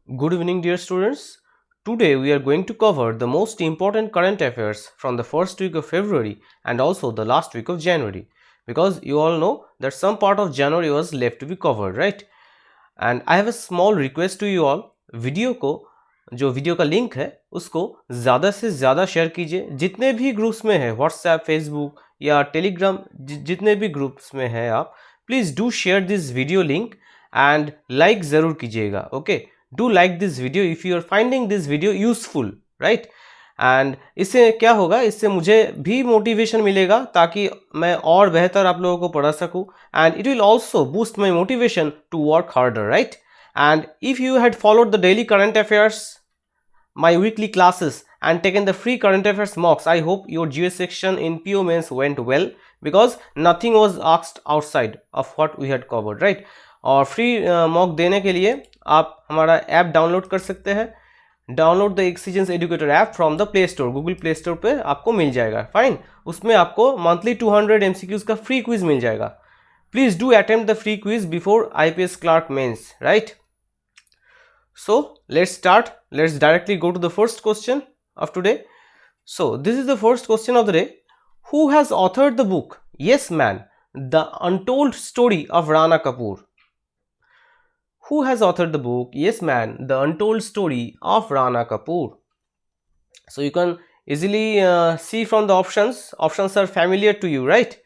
Good evening, dear students. Today we are going to cover the most important current affairs from the first week of February and also the last week of January, because you all know that some part of January was left to be covered, right? And I have a small request to you all. Video को जो video का link है उसको ज़्यादा से ज़्यादा share कीजिए, जितने भी ग्रुप्स में है, व्हाट्सएप, फेसबुक या टेलीग्राम, जितने भी ग्रुप्स में है आप, please do share this video link and like ज़रूर कीजिएगा. Okay, do like this video if you are finding this video useful, right? And इससे क्या होगा, इससे मुझे भी मोटिवेशन मिलेगा ताकि मैं और बेहतर आप लोगों को पढ़ा सकूं, and it will also boost my motivation to work harder, right? And if you had followed the daily current affairs, my weekly classes, and taken the free current affairs mocks, I hope your GS section in PO Mains went well, because nothing was asked outside of what we had covered, right? और free mock देने के लिए आप हमारा app download कर सकते हैं. Download the Exigence Educator app from the Play Store, Google Play Store पे आपको मिल जाएगा. फाइन, उसमें आपको मंथली 200 MCQs का फ्री क्विज मिल जाएगा. Please do attempt the free quiz before IPS clerk mains, right? So let's start. Let's directly go to the first question of today. So this is the first question of the day. Who has authored the book Yes Man, The Untold Story of Rana Kapoor? Who has authored the book Yes Man, The Untold Story of Rana Kapoor? So you can easily see from the options. Options are familiar to you, right?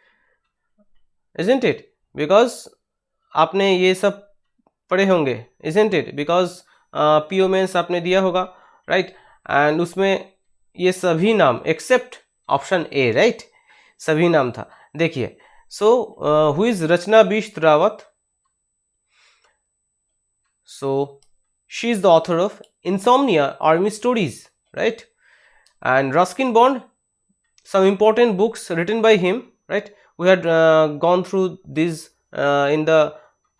Isn't it? Because आपने ये सब पढ़े होंगे, isn't it? Because PO mains आपने दिया होगा, right? And उसमें ये सभी नाम एक्सेप्ट ऑप्शन ए, राइट? सभी नाम था. देखिए, so who is Rachna Bisht Rawat? So she is the author of insomnia army stories, right? And Ruskin Bond, some important books written by him, right? We had gone through these in the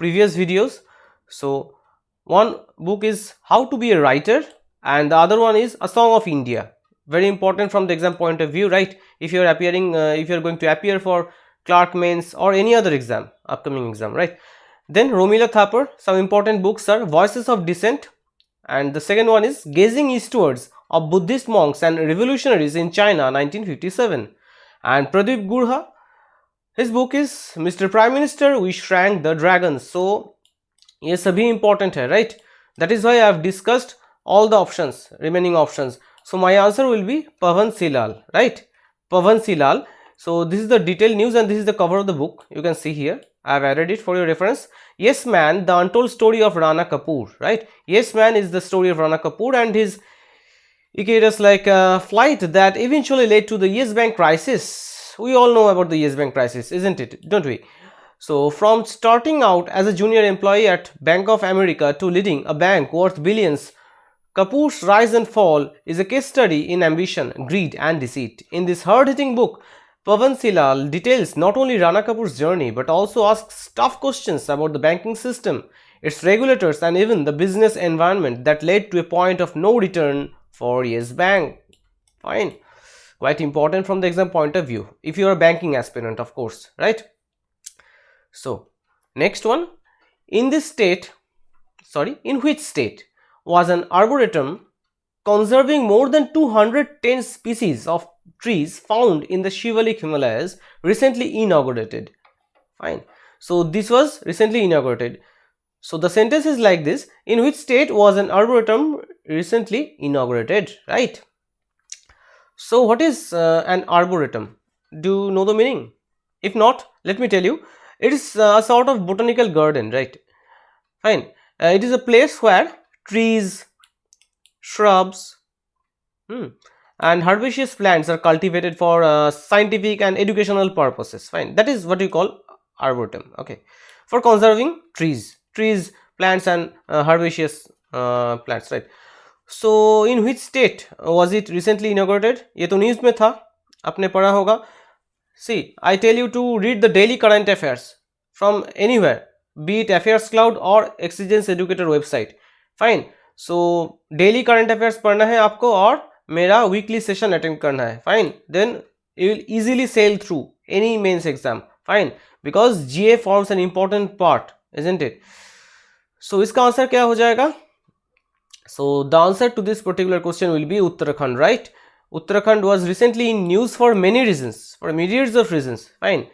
previous videos. So one book is How to be a Writer, and the other one is A Song of India. Very important from the exam point of view, right? If you are appearing, if you are going to appear for Clerk Mains or any other exam, upcoming exam, right? Then Romila Thapar, some important books are Voices of Dissent, and the second one is Gazing Eastwards of Buddhist Monks and Revolutionaries in China 1957. And Pradeep Gurha, his book is Mr. Prime Minister, We Shrank the Dragons. So ये सभी important है, right? That is why I have discussed all the options, remaining options. So my answer will be Pavan Silal, right? Pavan Silal. So this is the detailed news and this is the cover of the book. You can see here. I have added it for your reference. Yes Man, The Untold Story of Rana Kapoor, right? Yes Man is the story of Rana Kapoor and his icarius flight that eventually led to the Yes Bank crisis. We all know about the Yes Bank crisis, isn't it? Don't we? So from starting out as a junior employee at Bank of America to leading a bank worth billions, Kapoor's rise and fall is a case study in ambition, greed and deceit. In this hard-hitting book, Pavan Silal details not only Rana Kapoor's journey but also asks tough questions about the banking system, its regulators and even the business environment that led to a point of no return for Yes Bank. Fine. Quite important from the exam point of view. If you are a banking aspirant, of course, right? So next one, in which state was an arboretum conserving more than 210 species of trees found in the Shivalik Himalayas recently inaugurated? Fine. So this was recently inaugurated. So the sentence is like this: in which state was an arboretum recently inaugurated, right? So what is an arboretum? Do you know the meaning? If not, let me tell you. It is a sort of botanical garden, right? Fine. It is a place where trees, shrubs, and herbaceous plants are cultivated for scientific and educational purposes. Fine. That is what we call arboretum. Okay. For conserving trees, plants and herbaceous plants, right? So in which state was it recently inaugurated? ये तो news में था, आपने पढ़ा होगा. See, I tell you to read the daily current affairs from anywhere, be it Affairs Cloud or Exigence Educator website. Fine. So daily current affairs पढ़ना है आपको और मेरा weekly session attend करना है. Fine. Then you will easily sail through any mains exam. Fine. Because GA forms an important part, isn't it? So इसका answer क्या हो जाएगा? So the answer to this particular question will be Uttarakhand, right? Uttarakhand was recently in news for many reasons, for myriads of reasons. Fine.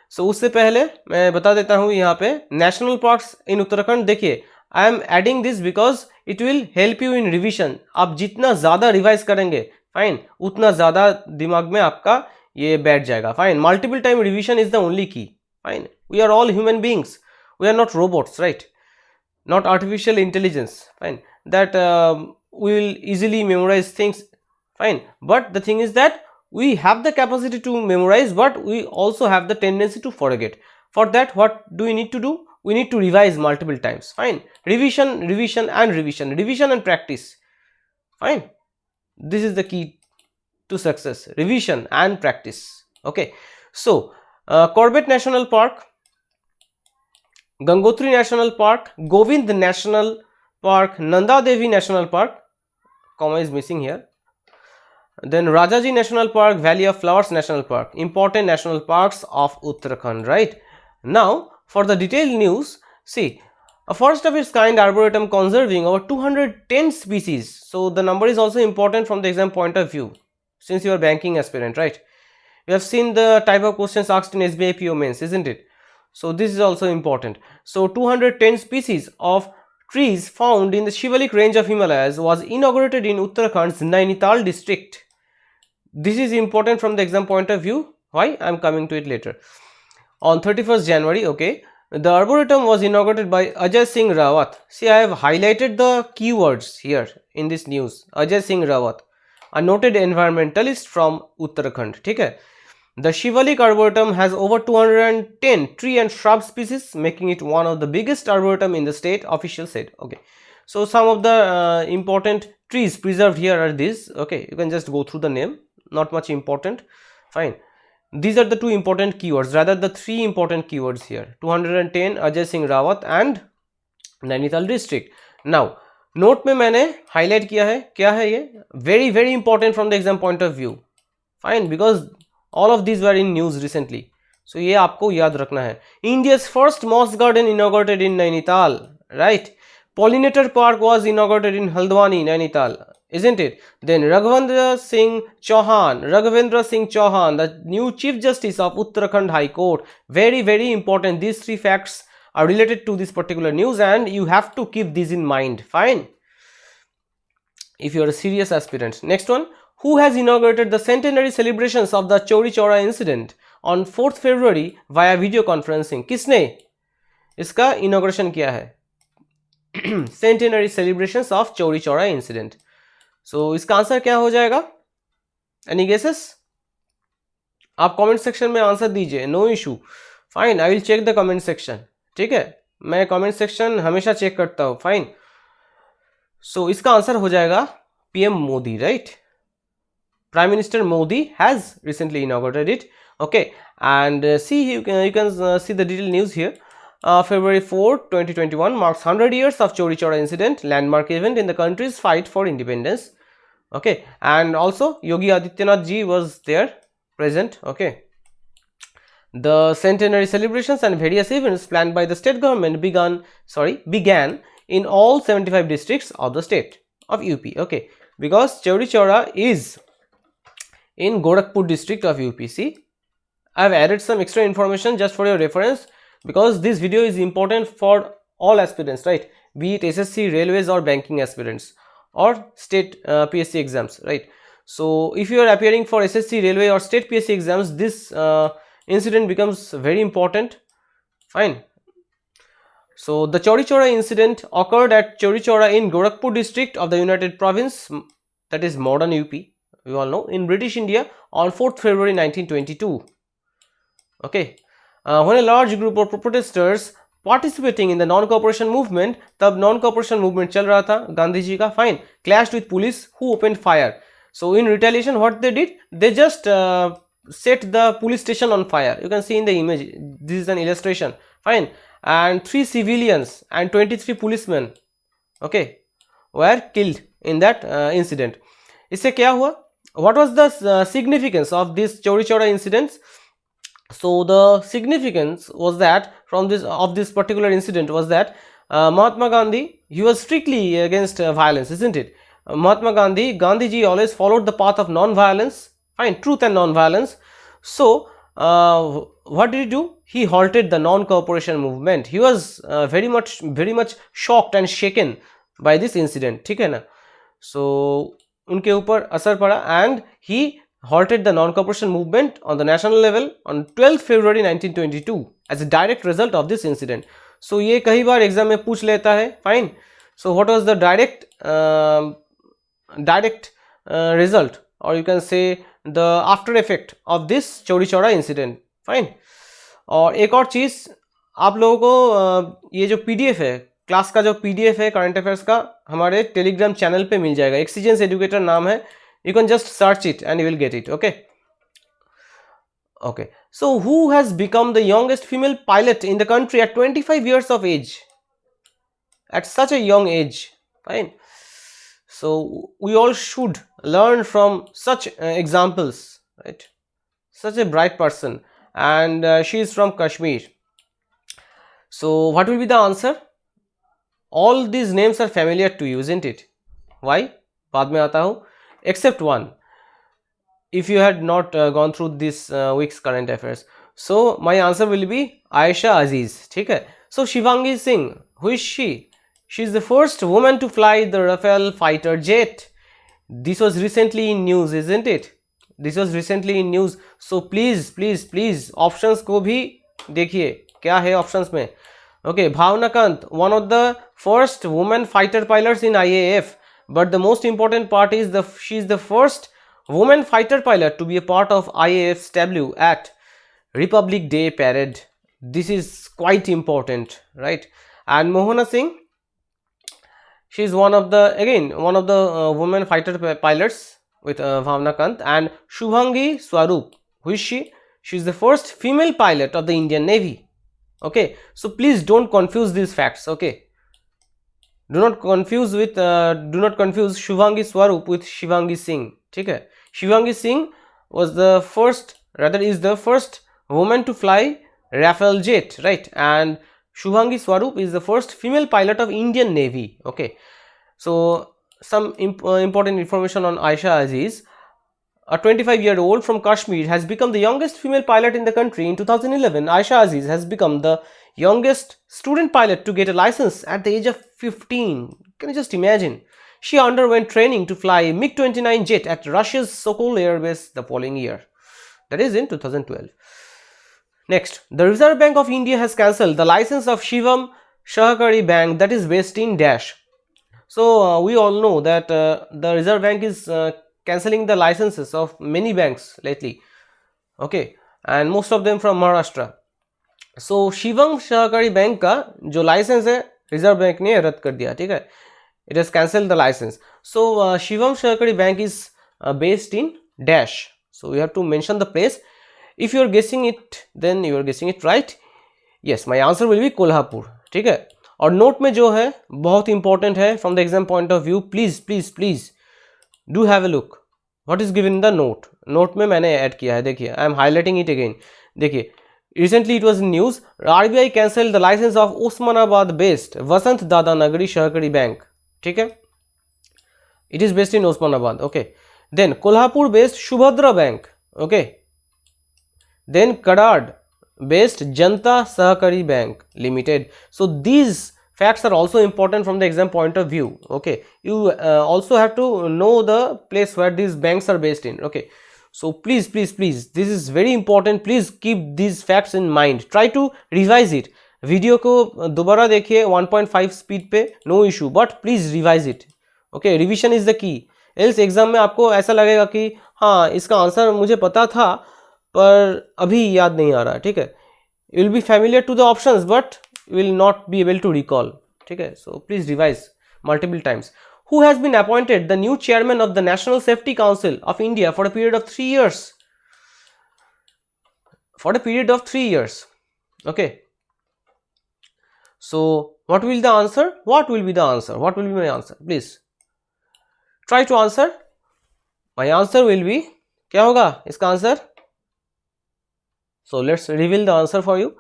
So उससे पहले मैं बता देता हूँ यहाँ पे नेशनल पार्क्स इन उत्तराखंड. देखिए, I am adding this because it will help you in revision. आप जितना ज़्यादा रिवाइज करेंगे, फाइन, उतना ज़्यादा दिमाग में आपका ये बैठ जाएगा. Fine. Multiple time revision is the only key. Fine. We are all human beings, we are not robots, right? Not artificial intelligence. Fine. That we will easily memorize things. Fine. But the thing is that we have the capacity to memorize, but we also have the tendency to forget. For that, what do we need to do? We need to revise multiple times. Fine. Revision, revision and revision, revision and practice. Fine. This is the key to success: revision and practice. Okay. So Corbett National Park, Gangotri National Park, Govind National Park, Nanda Devi National Park, comma is missing here. Then Rajaji National Park, Valley of Flowers National Park, important national parks of Uttarakhand, right? Now for the detailed news, see, a first of its kind arboretum conserving over 210 species. So the number is also important from the exam point of view, since you are banking aspirant, right? You have seen the type of questions asked in SBI PO mains, isn't it? So this is also important. So 210 species of trees found in the Shivalik range of Himalayas was inaugurated in Uttarakhand's Nainital district. This is important from the exam point of view. Why? I am coming to it later. On 31st January, okay, the arboretum was inaugurated by Ajay Singh Rawat. See, I have highlighted the keywords here in this news. Ajay Singh Rawat, a noted environmentalist from Uttarakhand. ठीक है? The Shivalik Arboretum has over 210 tree and shrub species, making it one of the biggest arboretum in the state, official said. Okay, so some of the important trees preserved here are these. Okay, you can just go through the name, not much important. Fine. These are the two important keywords, rather the three important keywords here: 210, Ajay Singh Rawat and Nainital district. Now note में मैंने highlight किया है, क्या है ये? Very very important from the exam point of view. Fine, because all of these were in news recently. So ये आपको याद रखना है. India's first moss garden inaugurated in Nainital, right? Pollinator Park was inaugurated in Haldwani, Nainital, isn't it? Then Raghavendra Singh Chauhan, the new Chief Justice of Uttarakhand High Court. Very very important. These three facts are related to this particular news and you have to keep these in mind. Fine, if you are a serious aspirant. Next one, who has inaugurated the centenary celebrations of the Chauri Chaura incident on 4th February via video conferencing? किसने इसका inauguration किया है? Centenary celebrations of Chauri Chaura incident. So इसका answer क्या हो जाएगा? Any guesses? आप comment section में आंसर दीजिए, no issue. Fine, I will check the comment section. ठीक है, मैं comment section हमेशा चेक करता हूँ. Fine. So इसका आंसर हो जाएगा PM Modi, right? Prime Minister Modi has recently inaugurated it. Okay, and see, you can see the detailed news here. February 4, 2021 marks 100 years of Chauri Chaura incident, landmark event in the country's fight for independence. Okay, and also Yogi Adityanath ji was there present. Okay, the centenary celebrations and various events planned by the state government began in all 75 districts of the state of UP. Okay, because Chauri Chaura is in Gorakhpur district of UP. See, I have added some extra information just for your reference because this video is important for all aspirants, right? Be it SSC, railways or banking aspirants or state PSC exams, right? So if you are appearing for SSC, railway or state PSC exams, this incident becomes very important. Fine. So the Chauri Chaura incident occurred at Chauri Chaura in Gorakhpur district of the United Province, that is modern UP. We all know, in British India on 4th February 1922. Okay, when a large group of protesters participating in the non-cooperation movement, तब non-cooperation movement चल रहा था गांधी जी का, fine, clashed with police who opened fire. So in retaliation, what they did, they just set the police station on fire. You can see in the image, this is an illustration, fine, and 3 civilians and 23 policemen, okay, were killed in that incident. इससे क्या हुआ? What was the significance of this Chauri Chaura incidents? So the significance was that from this particular incident was that Mahatma Gandhi, he was strictly against violence, isn't it? Mahatma Gandhi, Gandhiji always followed the path of non-violence, fine, truth and non-violence. So, what did he do? He halted the non-cooperation movement. He was very much shocked and shaken by this incident, ठीक है ना? So, उनके ऊपर असर पड़ा and he halted the non-cooperation movement on the national level on 12th February 1922 as a direct result of this incident. So ये कई बार exam में पूछ लेता है, fine. So what was the direct result, or you can say the after effect of this Chauri Chaura incident, fine. और एक और चीज़ आप लोगों को ये जो PDF है, क्लास का जो PDF है करंट अफेयर्स का, हमारे टेलीग्राम चैनल पे मिल जाएगा. एक्सीजेंस एजुकेटर नाम है. You can just search it and you will get it. Okay. So who has become the youngest female pilot in the country at 25 years of age? At such a young age, fine. So we all should learn from such examples, right? Such a bright person, and she is from Kashmir. So what will be the answer? All these names are familiar to you, isn't it? Why? बाद में आता हूँ. Except one, if you had not gone through this week's current affairs. So my answer will be Aisha Aziz. ठीक है. So Shivangi Singh, who is she? She is the first woman to fly the Rafale fighter jet. This was recently in news, isn't it? This was recently in news. So please options को भी देखिए क्या है options में. Okay, Bhavna Kant, one of the first women fighter pilots in IAF. But the most important part is she is the first woman fighter pilot to be a part of IAF's tableau at Republic Day parade. This is quite important, right? And Mohana Singh, she is one of the women fighter pilots with Bhavna Kant. And Shubhangi Swarup, who is she? She is the first female pilot of the Indian Navy. Okay, so please don't confuse these facts. Okay, do not confuse Shubhangi Swarup with Shivangi Singh. ठीक है. Shivangi Singh is the first woman to fly Rafale jet, right? And Shubhangi Swarup is the first female pilot of Indian Navy. Okay, so some important information on Aisha Aziz. A 25-year-old from Kashmir has become the youngest female pilot in the country. In 2011, Aisha Aziz has become the youngest student pilot to get a license at the age of 15. Can you just imagine? She underwent training to fly MiG-29 jet at Russia's Sokol Air Base the following year. That is in 2012. Next, the Reserve Bank of India has cancelled the license of Shivam Sahakari Bank that is based in Dash. So we all know that the Reserve Bank is cancelling the licenses of many banks lately. Okay, and most of them from Maharashtra. So Shivam सहकारी bank का जो licence है reserve bank ने रद्द कर दिया. ठीक है, it has cancelled the license. So Shivam Sahakari Bank is based in Dash. So you have to mention the place. If you are guessing it, then you are guessing it right. Yes, my answer will be Kolhapur. ठीक है. और note में जो है बहुत important है from the exam point of view. Please do have a look what is given in the note. Note में मैंने ऐड किया है, देखिए I am highlighting it again. देखिए, recently it was in news, RBI cancelled the license of Osmanabad based Vasant Dada Nagari Sahakari Bank. ठीक है, it is based in Osmanabad. Okay, then Kolhapur based Shubhadra Bank. Okay, then Kadad based Janta Sahakari Bank Limited. So these facts are also important from the exam point of view. Okay, you also have to know the place where these banks are based in. Okay, so please, this is very important. Please keep these facts in mind. Try to revise it. वीडियो को दोबारा देखिए 1.5 speed पे, no issue, but please revise it. Okay, revision is the key. Else exam में आपको ऐसा लगेगा कि हाँ इसका आंसर मुझे पता था पर अभी याद नहीं आ रहा. ठीक है, you will be familiar to the options but will not be able to recall. ठीक है, so please revise multiple times. Who has been appointed the new chairman of the National Safety Council of India for a period of 3 years? For a period of 3 years. Okay. So, what will the answer? What will be the answer? What will be my answer? Please try to answer. My answer will be, क्या होगा इसका answer? So let's reveal the answer for you.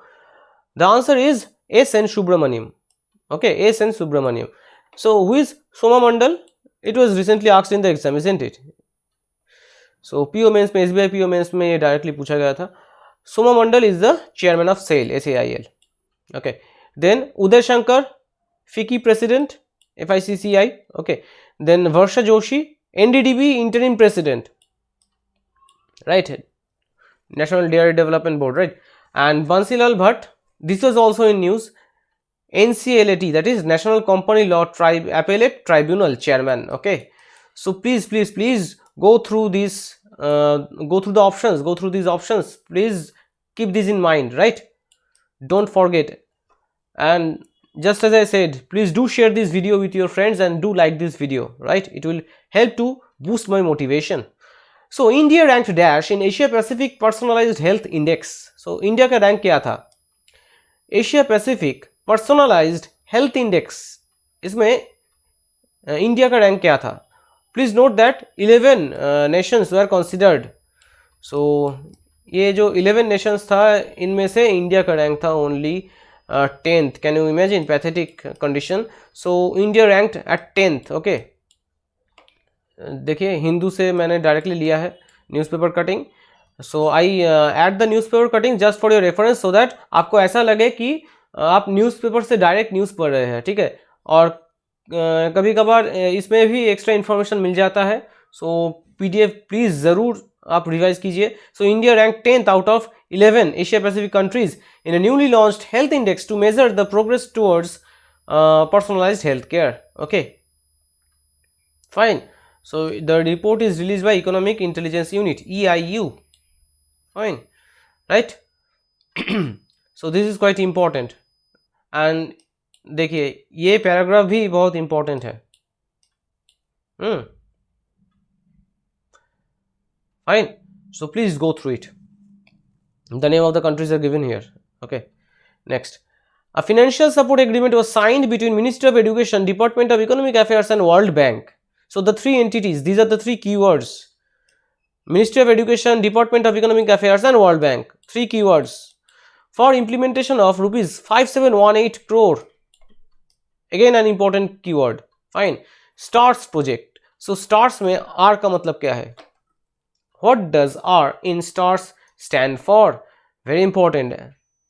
The answer is S. N. Subramaniam. Okay, S N Subramaniam. So who is Soma Mandal? It was recently asked in the exam, isn't it? So PO mains में SBI PO mains में ये directly पूछा गया था. Soma Mandal is the chairman of SAIL, SAIL. Okay. Then Uday Shankar, FICCI president, FICCI. Okay. Then Varsha Joshi, NDDB interim president. Right. National Dairy Development Board. Right. And Bansilal Bhatt. This was also in news. NCLAT, that is National Company Law Appellate Tribunal chairman. Okay. So please go through these, go through the options, go through these options. Please keep this in mind, right? Don't forget. And just as I said, please do share this video with your friends and do like this video, right? It will help to boost my motivation. So India ranked dash in Asia Pacific Personalized Health Index. So India का rank क्या था? Asia Pacific Personalized Health Index, इसमें India का rank क्या था? Please note that 11 nations were considered. So ये जो 11 Nations था, इनमें से इंडिया का रैंक था only 10th. Can you imagine pathetic condition? So India ranked at 10th. Okay, देखिए हिंदू से मैंने डायरेक्टली लिया है newspaper cutting. So I add the newspaper cutting just for your reference, so that आपको ऐसा लगे कि आप न्यूज़पेपर से डायरेक्ट न्यूज़ पढ़ रहे हैं, ठीक है. और कभी कभार इसमें भी एक्स्ट्रा इन्फॉर्मेशन मिल जाता है. सो PDF प्लीज़ ज़रूर आप रिवाइज कीजिए. So India rank 10th out of 11 Asia Pacific countries in a newly launched health index to measure the progress towards personalised health care. Okay, fine. So the report is released by Economic Intelligence Unit, EIU. Fine, right? So this is quite important. And देखिए ये paragraph भी बहुत important है. Fine. So please go through it. The name of the countries are given here. Okay. Next, a financial support agreement was signed between Ministry of Education, Department of Economic Affairs, and World Bank. So the three entities, these are the three keywords: Ministry of Education, Department of Economic Affairs, and World Bank. Three keywords for implementation of rupees 5718 crore. Again an important keyword. Fine. STARS project. So STARS में R का मतलब क्या है? What does R in STARS stand for? Very important है.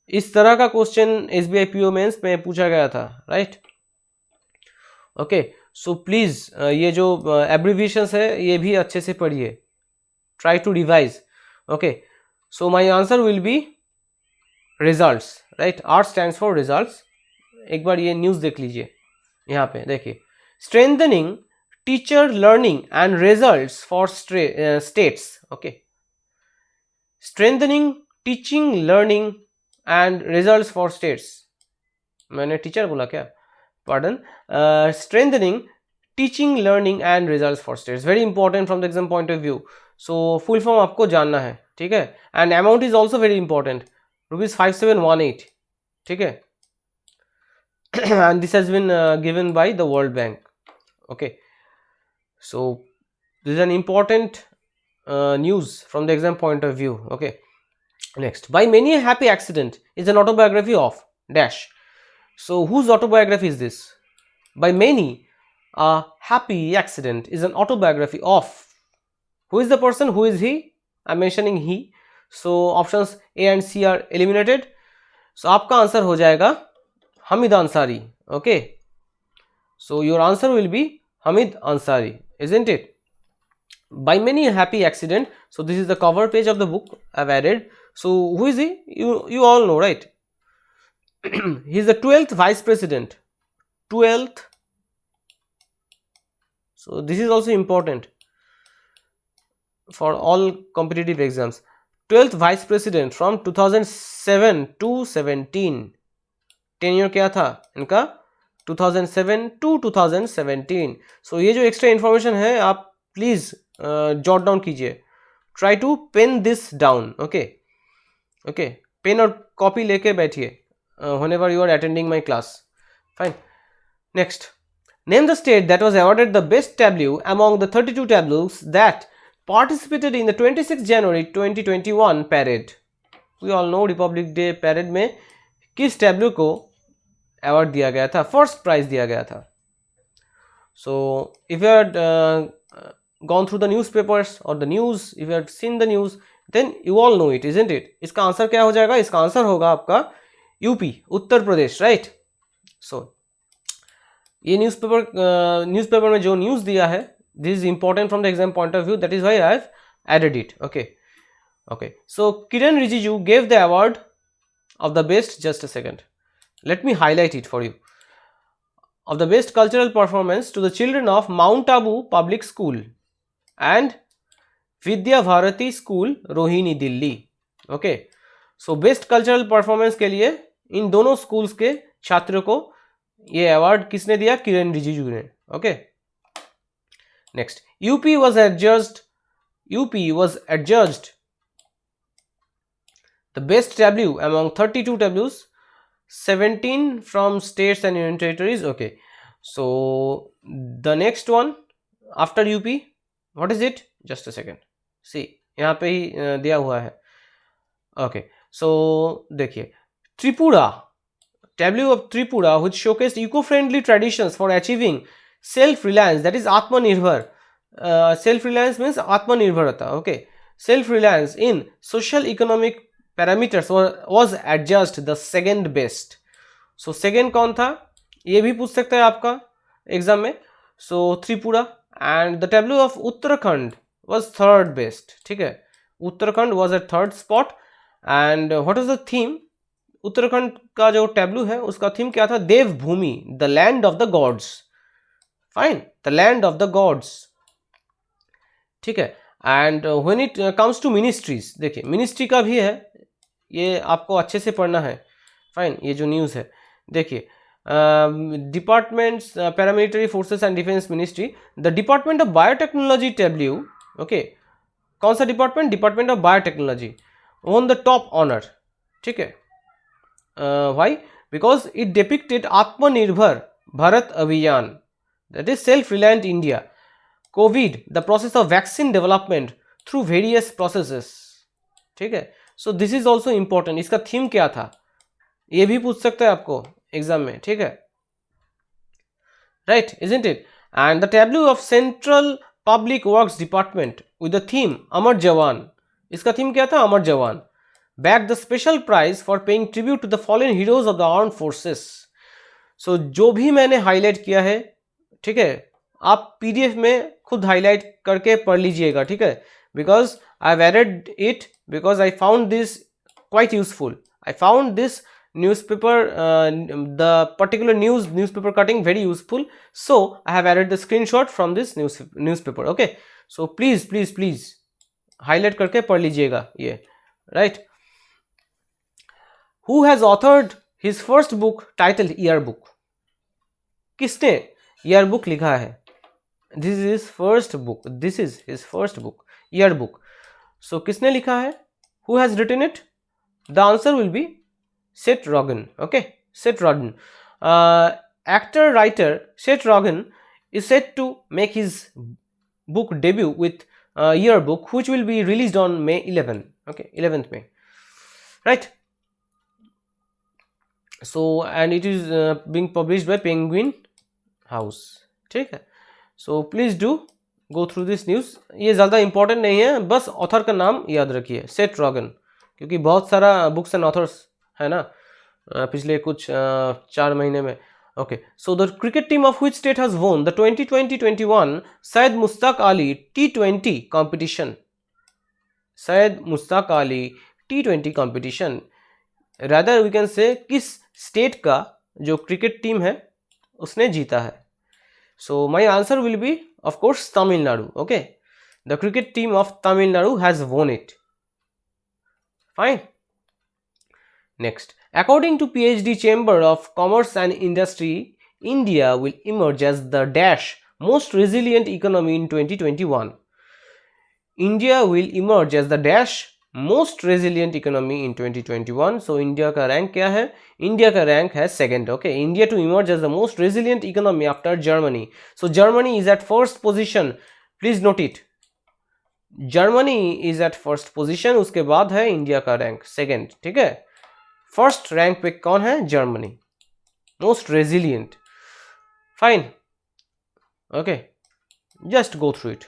इस तरह का question SBI PO mains में पूछा गया था, राइट? ओके, सो प्लीज़ ये जो एब्रीविएशंस है ये भी अच्छे से पढ़िए. Try to revise. Okay, so my answer will be results, right? R stands for results. एक बार ये न्यूज़ देख लीजिए, यहाँ पे देखिए. Strengthening teacher learning and results for states. Okay, strengthening teaching learning and results for states. मैंने teacher बोला क्या? Pardon. Strengthening teaching learning and results for states, very important from the exam point of view. So full form आपको जानना है, ठीक है? And amount is also very important, rupees 5718, ठीक है? And this has been given by the World Bank. Okay, so this is an important news from the exam point of view. Okay, next, by many a happy accident is an autobiography of dash. So whose autobiography is this? By many a happy accident is an autobiography of. Who is the person? Who is he? I'm mentioning he. So options A and C are eliminated. So आपका answer हो जाएगा Hamid Ansari. Okay, so your answer will be Hamid Ansari, isn't it? By many a happy accident. So this is the cover page of the book I've added. So who is he? You all know, right? He is the 12th vice president. 12th. So this is also important for all competitive exams. 12th vice president from 2007 to 17. Tenure क्या था इनका? 2007 to 2017. So ये जो extra information है आप please jot down कीजिए. Try to pen this down. Okay, okay, pen और copy लेके बैठिए whenever you are attending my class. Fine. Next, name the state that was awarded the best tableau among the 32 tableaus that participated in the 26th January 2021 parade. We all know Republic Day parade में किस tableau को award दिया गया था, first prize दिया गया था. So if you had gone through the newspapers or the news, if you had seen the news, then you all know it, isn't it? इसका आंसर क्या हो जाएगा? इसका आंसर होगा आपका यूपी, उत्तर प्रदेश, राइट. सो ये न्यूज़पेपर में जो न्यूज़ दिया है, this is important from the exam point of view, that is why I have added it. Okay. So Kiren Rijiju gave the award of the best, just a second, let me highlight it for you, of the best cultural performance to the children of Mount Abu Public School and Vidya Bharati School, Rohini, Delhi. Okay, so best cultural performance के लिए इन दोनों schools के छात्रों को ये award किसने दिया? किरण रिजिजू ने. Okay, next, UP was adjudged the best W among 32 Ws, 17 from states and union territories. Okay, so the next one after UP, what is it? Just a second, see यहाँ पे ही दिया हुआ है. Okay, so देखिए, Tripura, W of Tripura, which showcased eco-friendly traditions for achieving self-reliance, that is Atmanirbhar. Self-reliance means Atmanirbharata. Okay, self-reliance in social economic parameters was adjudged the second best. So second कौन था? ये भी पूछ सकता है आपका exam में. So Tripura, and the tableau of Uttarakhand was third best. ठीक है, Uttarakhand was at third spot. And what is the theme? Uttarakhand का जो टेबलू है उसका थीम क्या था? Devbhoomi, the land of the gods. Fine, the land of the gods. ठीक है. And when it comes to ministries, देखिए मिनिस्ट्री का भी है, ये आपको अच्छे से पढ़ना है. फाइन, ये जो न्यूज़ है देखिए, departments, paramilitary forces and defence ministry, the department of biotechnology tableau. Okay, कौन सा department? Department of biotechnology on the top honour. ठीक है. Why? Because it depicted Atmanirbhar Bharat Abhiyan, that is self-reliant India, COVID, the process of vaccine development through various processes. ठीक है. So this is also important. इसका theme क्या था ये भी पूछ सकता है आपको एग्जाम में. ठीक है, right, isn't it? And the tableau of Central Public Works Department with the theme Amar Jawan, इसका थीम क्या था? अमर जवान. Back the special prize for paying tribute to the fallen heroes of the armed forces. So जो भी मैंने highlight किया है, ठीक है, आप पीडीएफ में खुद हाईलाइट करके पढ़ लीजिएगा. ठीक है, because I've added it because I found this quite useful. I found this newspaper, the particular newspaper cutting very useful. So I have added the screenshot from this newspaper. Okay, so please highlight करके पढ़ लीजिएगा ये, right? Who has authored his first book titled Yearbook? किसने yearbook लिखा है? This is his first book. This is his first book, Yearbook. So किसने लिखा है? Who has written it? The answer will be Seth Rogen. Okay, Seth Rogen. Actor writer Seth Rogen is set to make his book debut with Yearbook, which will be released on May 11. Okay, 11th May. Right. So and it is being published by Penguin House. ठीक है. So please do go through this news. ये ज़्यादा important नहीं है, बस author का नाम याद रखिए, सेथ रॉगन, क्योंकि बहुत सारा बुक्स एंड ऑथर्स है ना पिछले कुछ 4 महीने में. Okay, so the cricket team of which state has won the 2020-21 Syed Mushtaq Ali T20 competition? Syed Mushtaq Ali T20 competition. Rather we can say किस स्टेट का जो क्रिकेट टीम है उसने जीता है. So my answer will be of course Tamil Nadu. Okay, the cricket team of Tamil Nadu has won it. Fine. Next, according to PhD Chamber of Commerce and Industry, India will emerge as the dash most resilient economy in 2021. India will emerge as the dash most resilient economy in 2021. So India का rank क्या है? इंडिया का रैंक है second. Okay, India to emerge as the most resilient economy after Germany. So Germany is at first position. Please note it, Germany is at first position, उसके बाद है इंडिया का रैंक सेकंड. ठीक है, फर्स्ट रैंक पे कौन है? Germany. most resilient. Fine. Okay, just go through it.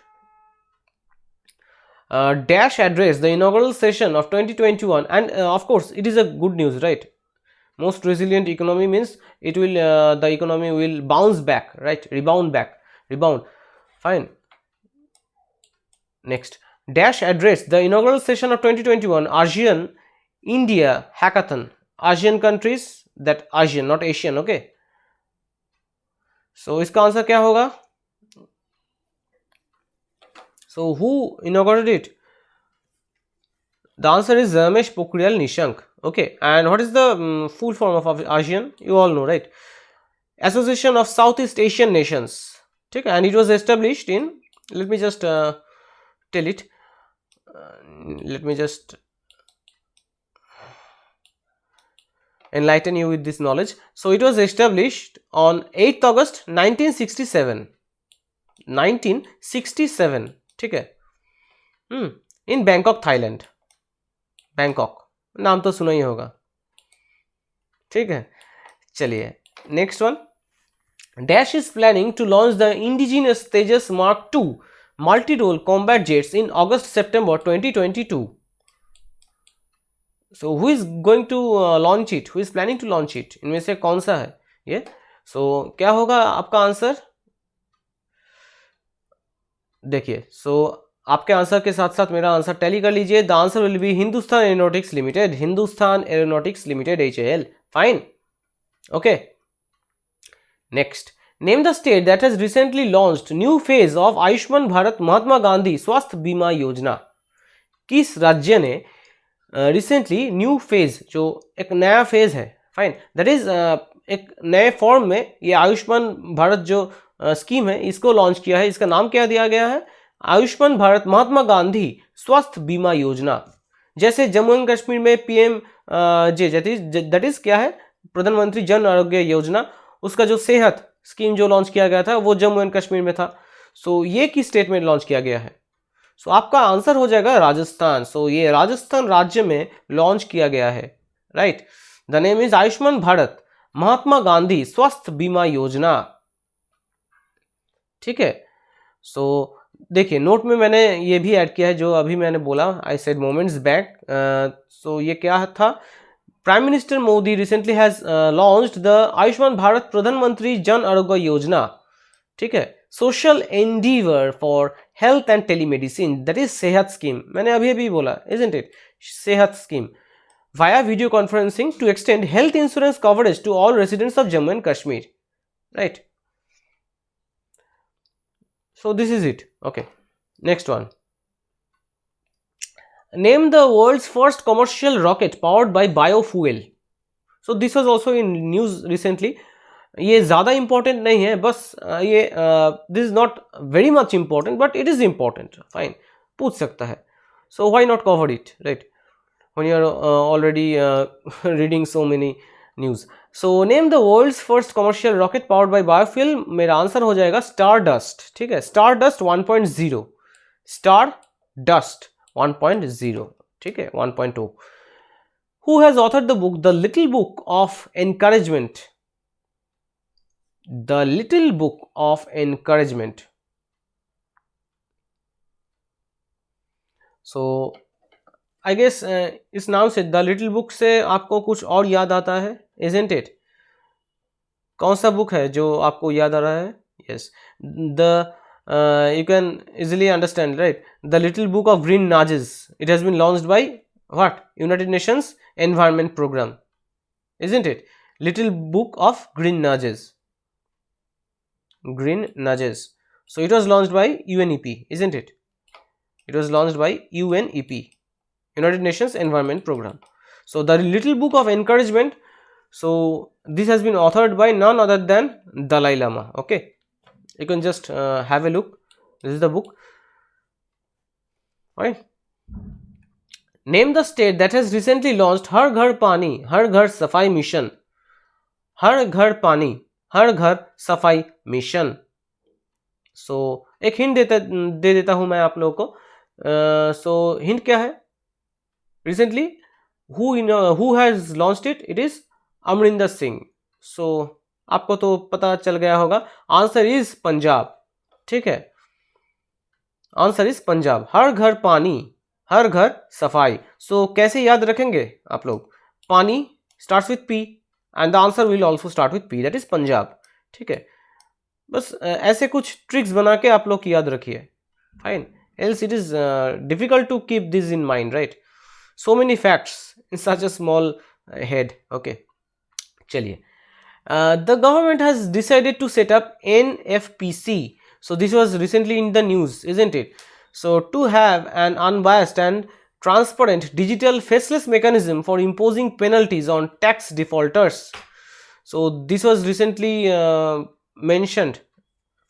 Dash address the inaugural session of 2021, and of course it is a good news, right? Most resilient economy means it will the economy will bounce back, right? Rebound. Fine. Next, Dash address the inaugural session of 2021 ASEAN India hackathon. ASEAN countries, that ASEAN, not Asian. Okay, so इसका answer क्या होगा? So who inaugurated it? The answer is Ramesh Pokhriyal Nishank. Okay, and what is the full form of ASEAN? You all know, right? Association of Southeast Asian Nations. Okay, and it was established in, let me just tell it. Let me just enlighten you with this knowledge. So it was established on 8th August 1967. 1967. ठीक है. In Bangkok, Thailand. Bangkok. नाम तो सुना ही होगा. ठीक है. चलिए. Next one. Dash is planning to launch the indigenous Tejas Mark II multi-role combat jets in August-September 2022. So who is going to launch it? Who is planning to launch it? इनमें से कौन सा है ये? So क्या होगा आपका answer? देखिए, so आपके आंसर के साथ साथ मेरा आंसर टैली कर लीजिए. The answer will be Hindustan Aeronautics Limited. Hindustan Aeronautics Limited, HAL. Fine. Okay. Next, name the state that has recently launched new phase of Ayushman Bharat Mahatma Gandhi Swasthya Bima योजना. किस राज्य ने रिसेंटली न्यू फेज, जो एक नया फेज है, फाइन, दैट इज एक नए फॉर्म में ये आयुष्मान भारत जो स्कीम है इसको लॉन्च किया है. इसका नाम क्या दिया गया है? आयुष्मान भारत महात्मा गांधी स्वास्थ्य बीमा योजना. जैसे जम्मू एंड कश्मीर में PM जे दैट इज क्या है? प्रधानमंत्री जन आरोग्य योजना. उसका जो सेहत स्कीम जो लॉन्च किया गया था वो जम्मू एंड कश्मीर में था. सो ये किस स्टेट में लॉन्च किया गया है? सो आपका आंसर हो जाएगा राजस्थान. सो ये राजस्थान राज्य में लॉन्च किया गया है, right. The name is Ayushman Bharat Mahatma Gandhi Swasthya Bima योजना. ठीक है. सो देखिए, नोट में मैंने ये भी ऐड किया है जो अभी मैंने बोला, आई सेड मोमेंट्स बैक. सो ये क्या था? Prime minister Modi recently has launched the Ayushman Bharat प्रधानमंत्री जन आरोग्य योजना. ठीक है. Social endeavour for health and telemedicine, that is सेहत स्कीम. मैंने अभी अभी बोला, इजंट इट? सेहत scheme via video conferencing to extend health insurance coverage to all residents of Jammu and Kashmir, right? So this is it. Okay, next one. Name the world's first commercial rocket powered by biofuel. So this was also in news recently. ये ज़्यादा important नहीं है, बस ये this is not very much important, but it is important. Fine, पूछ सकता है. So why not cover it, right? When you are already reading so many news. So name the world's first commercial rocket powered by biofuel. मेरा answer हो जाएगा Stardust. ठीक है. Stardust 1.0. Stardust 1.0. ठीक है. 1.0. Who has authored the book The Little Book of Encouragement? The Little Book of Encouragement. So I guess इस नाम से द लिटिल बुक से आपको कुछ और याद आता है, isn't it? कौन सा बुक है जो आपको याद आ रहा है? Yes, you can easily understand, right? The Little Book of Green Nudges. It has been launched by what? United Nations Environment Program, isn't it? Little Book of Green Nudges. Green Nudges. So it was launched by UNEP, isn't it? It was launched by UNEP. United Nations Environment Program. So the Little Book of Encouragement, so this has been authored by none other than Dalai Lama. Okay, you can just have a look. This is the book. Right. Name the state that has recently launched Har Ghar Pani, Har Ghar Safai Mission. Har Ghar Pani, Har Ghar Safai Mission. So एक hint दे देता हूँ मैं आप लोगों को. So hint क्या है? Recently, who has launched it? It is Amrinder Singh. सो आपको तो पता चल गया होगा, आंसर इज पंजाब। ठीक है, आंसर इज पंजाब। हर घर पानी, हर घर सफाई। सो कैसे याद रखेंगे आप लोग? पानी starts with P and the answer will also start with P, that is Punjab. ठीक है, बस ऐसे कुछ ट्रिक्स बना के आप लोग याद रखिए, fine, else it is difficult to keep this in mind, right? So many facts in such a small head. Okay, चलिए, the government has decided to set up NFPC. So this was recently in the news, isn't it? So to have an unbiased and transparent digital faceless mechanism for imposing penalties on tax defaulters. So this was recently mentioned,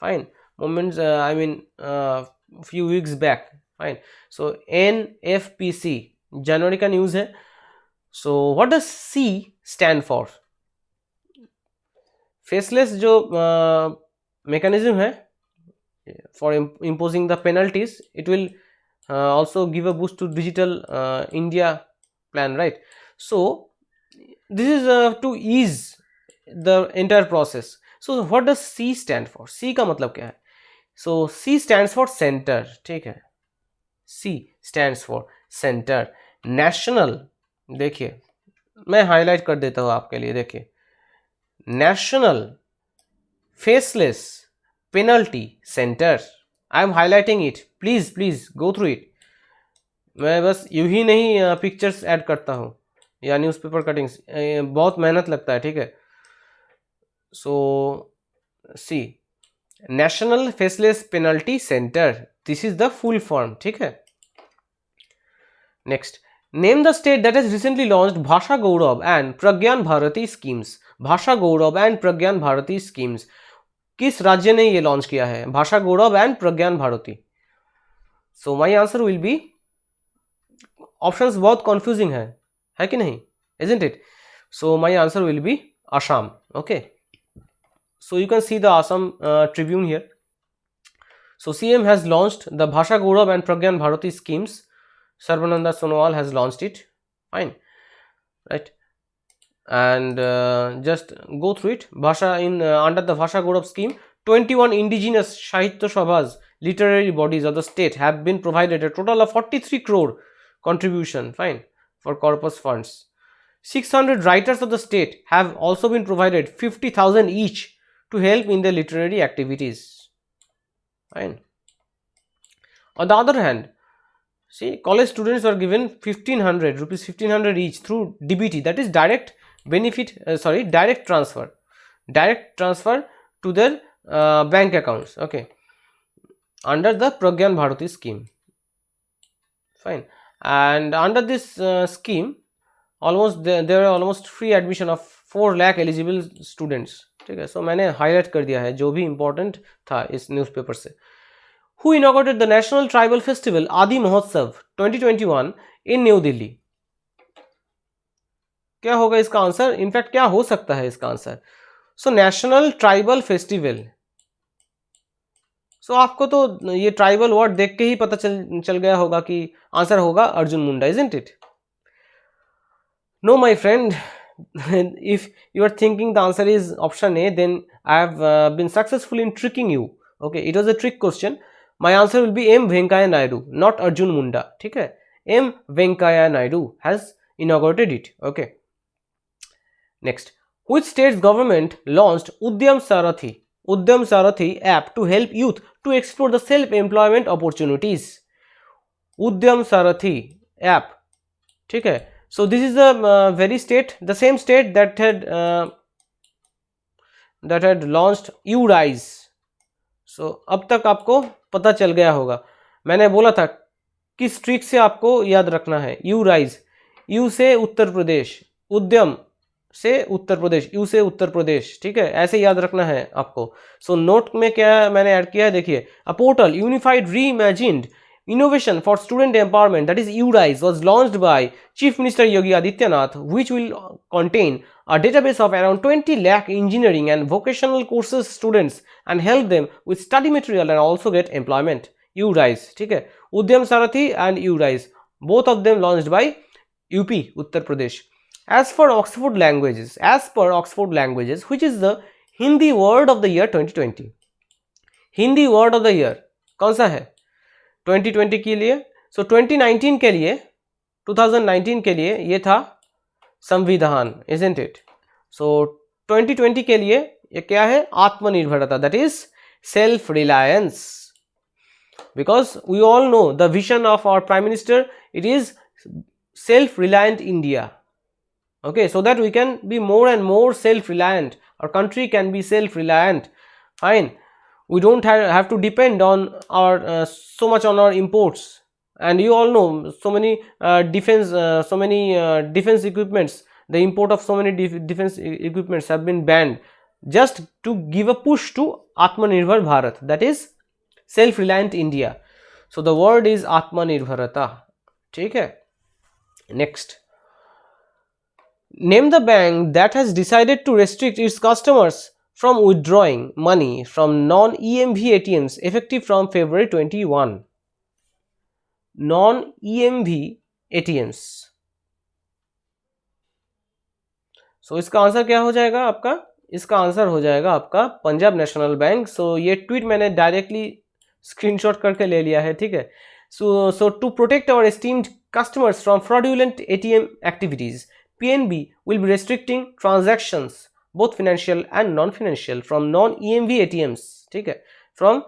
fine, moments I mean few weeks back, fine. So NFPC जनवरी का news है. So what does C stand for? Faceless जो mechanism है for imposing the penalties, it will also give a boost to digital India plan, right? So this is to ease the entire process. So what does C stand for? C का मतलब क्या है? So C stands for center. ठीक है, C stands for center. National, देखिए मैं highlight कर देता हूँ आपके लिए, देखिए, National Faceless Penalty Center. I am highlighting it. Please go through it. मैं बस यूं ही नहीं पिक्चर्स ऐड करता हूँ या न्यूज़पेपर कटिंग्स, बहुत मेहनत लगता है, ठीक है? So see, national faceless penalty centre, this is the full form, ठीक है? Next, name the state that has recently launched Bhasha Gaurav and Pragyan Bharati schemes. Bhasha Gaurav and Pragyan Bharati schemes, किस राज्य ने ये लॉन्च किया है? Bhasha Gaurav and Pragyan Bharati. So my answer will be, options बहुत confusing है कि नहीं, isn't it? So my answer will be Assam. Okay, so you can see the Assam Tribune here. So CM has launched the Bhasha Gaurav and Pragyan Bharati schemes. Sarbananda Sonowal has launched it, fine, right? And just go through it. Bhasha in under the Bhasha Gaurav scheme, 21 indigenous Sahitya Sabhas, literary bodies of the state have been provided a total of 43 crore contribution, fine, for corpus funds. 600 writers of the state have also been provided 50,000 each to help in their literary activities, fine. On the other hand, see, college students are given 1500 rupees, 1500 each through DBT, that is direct benefit, direct transfer to their bank accounts, okay, under the Pragyan Bharati scheme, fine. And under this scheme, almost there are almost free admission of 4 lakh eligible students, ठीक है? सो मैंने highlight कर दिया है जो भी important था इस न्यूज़पेपर से. Who inaugurated the National Tribal Festival Adi Mahotsav 2021 in New Delhi? क्या होगा इसका आंसर? इनफैक्ट क्या हो सकता है इसका answer? So national tribal festival. So आपको तो ये ट्राइबल वर्ड देख के ही पता चल गया होगा कि आंसर होगा Arjun Munda, isn't it? No, my friend, if you are thinking the answer is option A, then I have been successful in tricking you. Okay, it was a trick question. My answer will be M. Venkaiah Naidu, not Arjun Munda. ठीक है? M. Venkaiah Naidu has inaugurated it. Okay. Next, which state's government launched Udyam Sarathi app to help youth to explore the self-employment opportunities? Udyam Sarathi app, ठीक है? So this is the same state that had launched URISE. So अब तक आपको पता चल गया होगा. मैंने बोला था किस ट्रिक से आपको याद रखना है. URISE, यू से उत्तर प्रदेश, उद्यम से उत्तर प्रदेश, यू से उत्तर प्रदेश, ठीक है? ऐसे याद रखना है आपको. सो नोट में क्या मैंने ऐड किया है, देखिए, a portal unified reimagined Innovation for Student Empowerment, that is URISE, was launched by Chief Minister Yogi Adityanath, which will contain a database of around 20 lakh engineering and vocational courses students and help them with study material and also get employment. URISE, ठीक है? Udyam Sarathi and URISE, both of them launched by UP, Uttar Pradesh. As per Oxford Languages, which is the Hindi word of the year 2020? Hindi word of the year कौन सा है 2020 के लिए? सो 2019 के लिए 2019 के लिए ये था संविधान, इजंट इट? सो 2020 के लिए ये क्या है? आत्मनिर्भरता, that is self reliance. Because we all know the vision of our Prime Minister, it is self-reliant India. Okay, so that we can be more and more self-reliant, our country can be self-reliant. Fine, we don't have to depend on our so much on our imports. And you all know so many defense equipments, the import of so many defense equipments have been banned just to give a push to Atmanirbhar Bharat, that is self-reliant India. So the word is Atmanirbharata. ठीक है. Next, name the bank that has decided to restrict its customers from withdrawing money from non-EMV ATMs effective from February 21. Non-EMV ATMs. So इसका answer क्या हो जाएगा आपका? इसका answer हो जाएगा आपका पंजाब नेशनल बैंक. सो ये ट्वीट मैंने डायरेक्टली स्क्रीनशॉट करके ले लिया है, ठीक है. So to protect our esteemed customers from fraudulent ATM activities, PNB will be restricting transactions, both financial and non-financial, from non-EMV ATMs, ठीक है, from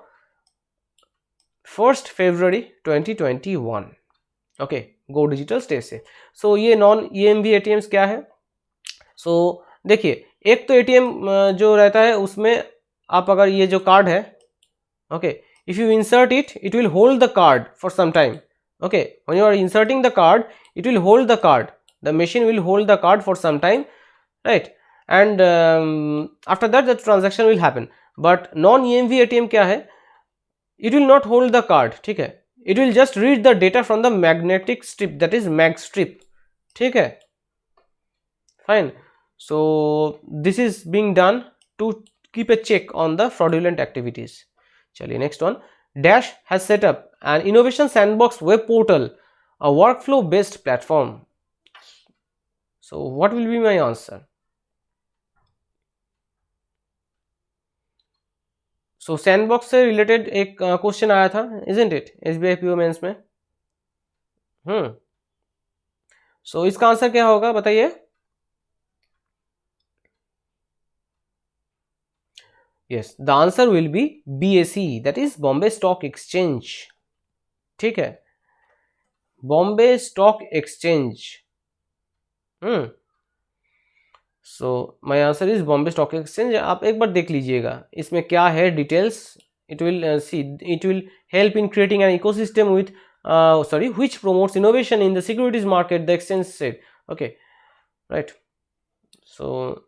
1st February 2021. Okay, go digital stage से. सो ये नॉन EMV ATMs क्या है? सो देखिए, एक तो ATM जो रहता है उसमें आप अगर ये जो कार्ड है, okay, if you insert it, it will hold the card for some time. Okay, when you are inserting the card, it will hold the card, the machine will hold the card for some time, right? And after that the transaction will happen. But non EMV ATM क्या है? It will not hold the card, ठीक है, it will just read the data from the magnetic strip, that is mag strip, ठीक है. Fine. So this is being done to keep a check on the fraudulent activities. चलिए next one. Dash has set up an innovation sandbox web portal, a workflow based platform. So what will be my answer? So sandbox से related एक question आया था, isn't it, SBI PO mains में. So इसका answer क्या होगा बताइए? Yes, the answer will be BSE, that is Bombay Stock Exchange. ठीक है, Bombay Stock Exchange. So my answer is Bombay Stock Exchange. आप एक बार देख लीजिएगा इसमें क्या है details. It will help in creating an ecosystem with which promotes innovation in the securities market, the exchange said. Okay, right. So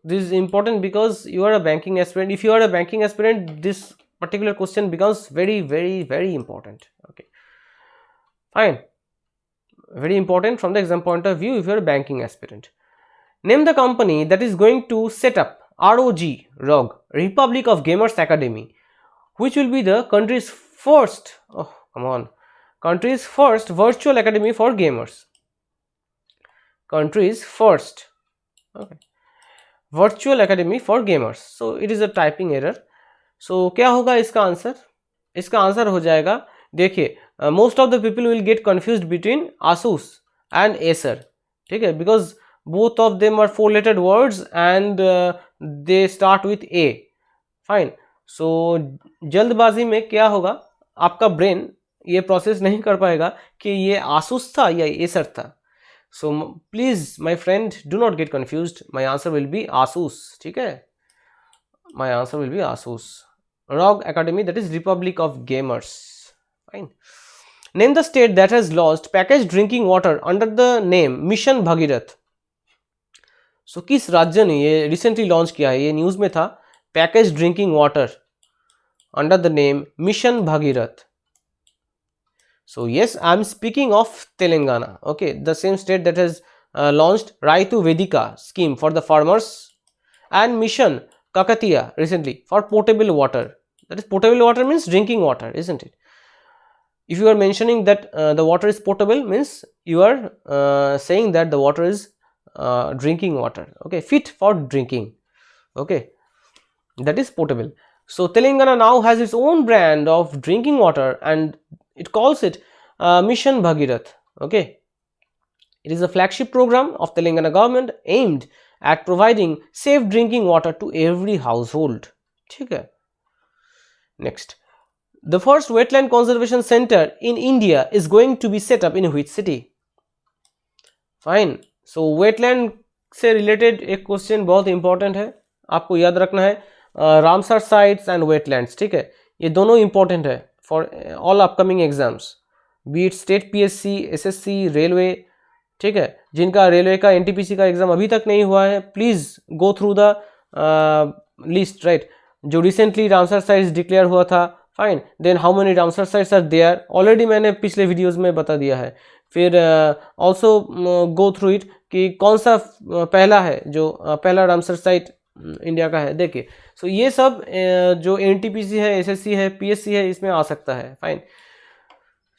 this is important because you are a banking aspirant. If you are a banking aspirant, this particular question becomes very, very, very important. Okay, fine, very important from the exam point of view if you are a banking aspirant. Name the company that is going to set up ROG, Republic of Gamers Academy, which will be the country's first, country's first virtual academy for gamers. Country's first, okay, virtual academy for gamers. So it is a typing error. So क्या होगा इसका answer? इसका answer हो जाएगा, देखिए, most of the people will get confused between Asus and Acer, ठीक है, because both of them are 4-lettered words and they start with A. Fine. So जल्दबाजी में क्या होगा, आपका ब्रेन ये प्रोसेस नहीं कर पाएगा कि ये Asus था या Acer था. So please my friend, do not get confused. My answer will be Asus, ठीक है, my answer will be Asus. ROG Academy, that is Republic of Gamers. Fine. Name the state that has launched packaged drinking water under the name Mission Bhagirath. So किस राज्य ने ये recently launch किया है? ये news में था, package drinking water under the name mission Bhagirath. So yes, I am speaking of Telangana. Okay, the same state that has launched Raitu Vedika scheme for the farmers and Mission Kakatiya recently for potable water. That is, potable water means drinking water, isn't it? If you are mentioning that the water is potable, means you are saying that the water is drinking water. Okay, fit for drinking. Okay, that is potable. So Telangana now has its own brand of drinking water and it calls it Mission Bhagirath. Okay, it is a flagship program of Telangana government aimed at providing safe drinking water to every household. ठीक है. Next, the first wetland conservation center in India is going to be set up in which city? Fine. So wetland से related एक question बहुत important है, आपको याद रखना है. रामसर साइट्स एंड वेटलैंड्स, ठीक है, ये दोनों इंपॉर्टेंट है for all upcoming exams, B it state PSC, SSC, railway. ठीक है, जिनका रेलवे का एनटीपीसी का एग्जाम अभी तक नहीं हुआ है, please go through the list, right, जो रिसेंटली रामसर साइट्स डिक्लेयर हुआ था. Fine, then how many Ramsar sites are there, already मैंने पिछले वीडियोस में बता दिया है. फिर ऑल्सो गो थ्रू इट कि कौन सा पहला है, जो पहला रामसर साइट इंडिया का है. देखिए, सो ये सब जो एनटीपीसी है, एसएससी है, पीएससी है, इसमें आ सकता है. Fine.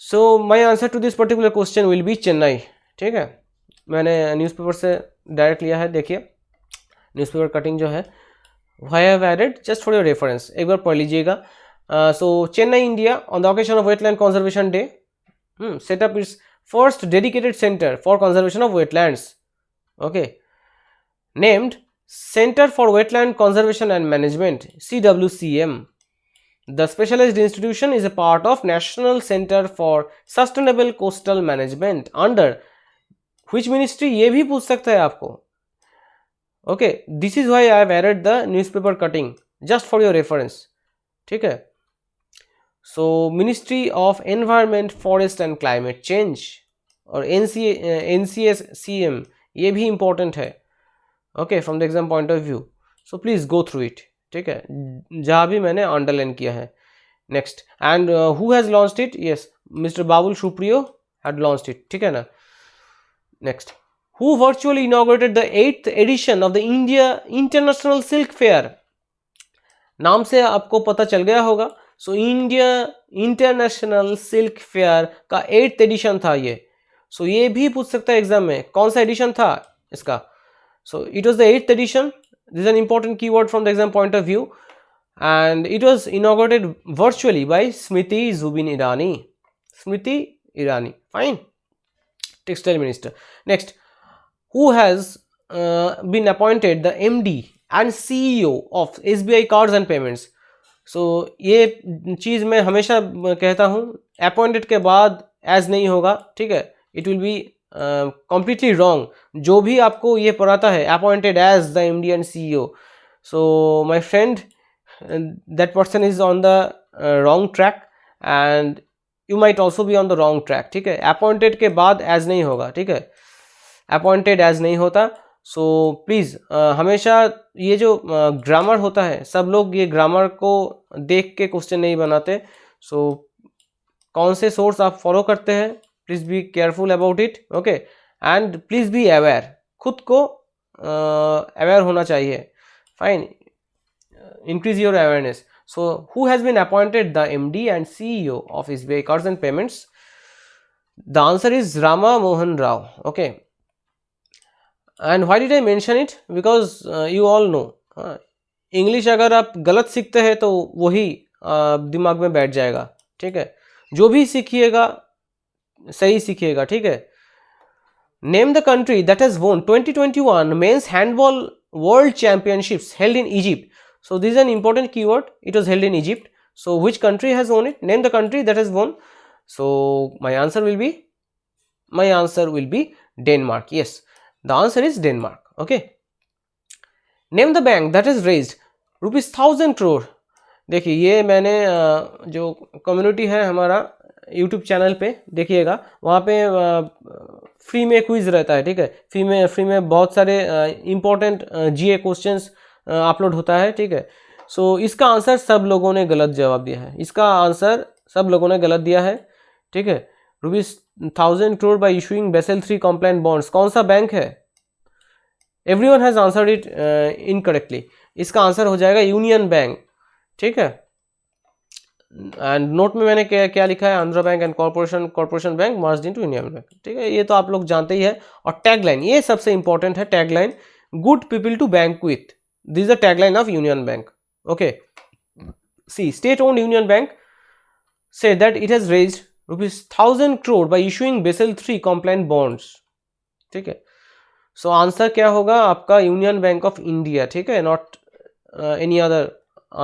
So my answer to this particular question will be Chennai. ठीक है, मैंने न्यूज़पेपर से डायरेक्ट लिया है. देखिए, न्यूज़पेपर कटिंग जो है why have added just for your reference, एक बार पढ़ लीजिएगा. So Chennai India on the occasion of wetland conservation day set up its first dedicated centre for conservation of wetlands. Okay, named Center for Wetland Conservation and Management, CWCM. The specialized institution is a part of National Center for Sustainable Coastal Management under which ministry, ये भी पूछ सकता है आपको. Okay, this is why I have added the newspaper cutting just for your reference. ठीक है, so Ministry of Environment, Forest and Climate Change और NCSCM ये भी important है. Okay, from the exam point of view. So please go through it. ठीक है, जहाँ भी मैंने अंडरलाइन किया है. Next, and who has launched it? Yes, mister Babul Supriyo had launched it. ठीक है ना. Next, who virtually inaugurated the 8th edition of the India international silk fair. नाम से आपको पता चल गया होगा. So India international silk fair का 8th एडिशन था ये. सो ये भी पूछ सकता है एग्जाम में, कौन सा एडिशन था इसका. So it was the 8th edition. This is an important keyword from the exam point of view, and it was inaugurated virtually by Smriti Zubin Irani. Smriti Irani, fine, textile minister. Next, who has been appointed the MD and CEO of SBI Cards and Payments. So ये चीज़ मैं हमेशा कहता हूँ, appointed के बाद as नहीं होगा. ठीक है, it will be completely wrong. जो भी आपको ये पढ़ाता है appointed as the MD and CEO, so my friend, that person is on the wrong track and you might also be on the wrong track. ठीक है, appointed के बाद as नहीं होगा. ठीक है, appointed as नहीं होता. so प्लीज़ हमेशा ये जो ग्रामर होता है, सब लोग ये ग्रामर को देख के क्वेश्चन नहीं बनाते. so कौन से सोर्स आप फॉलो करते हैं, please be careful about it. Okay, and please be aware, खुद को अवेयर होना चाहिए. Fine, increase your awareness. So who has been appointed the MD and CEO of SBI Cards and Payments? The answer is Rama Mohan Rao. Okay, and why did I mention it? Because you all know, English अगर आप गलत सीखते हैं तो वही दिमाग में बैठ जाएगा. ठीक है, जो भी सीखिएगा सही सीखिएगा. ठीक है. Name the country that has won 2021 men's handball world championships held in Egypt. So this is an important keyword. It was held in Egypt. So which country has won it? Name the country that has won. So my answer will be Denmark. Yes, the answer is Denmark. Okay. Name the bank that is raised ₹1000 crore. देखिए, ये मैंने जो community है हमारा YouTube channel पे, देखिएगा, वहाँ पे फ्री में क्विज रहता है. ठीक है, फ्री में बहुत सारे इम्पोर्टेंट GA क्वेश्चंस अपलोड होता है. ठीक है, सो इसका आंसर सब लोगों ने गलत जवाब दिया है. इसका आंसर सब लोगों ने गलत दिया है. ठीक है, ₹1000 crore by issuing Basel 3 compliant bonds. कौन सा बैंक है? Everyone has answered it incorrectly. इसका आंसर हो जाएगा यूनियन बैंक. ठीक है, एंड नोट में मैंने क्या लिखा है, Andhra bank and corporation bank merged into Indian bank, ठीक है, ये तो आप लोग जानते ही है। और टैगलाइन, ये सबसे इंपॉर्टेंट है tagline, good people to bank with, this is the tagline of Union Bank. Okay, see state owned Union Bank said that it has raised rupees 1000 crore by issuing Basel III compliant bonds, ठीक है। So answer क्या होगा आपका, union bank of India, ठीक है, not any other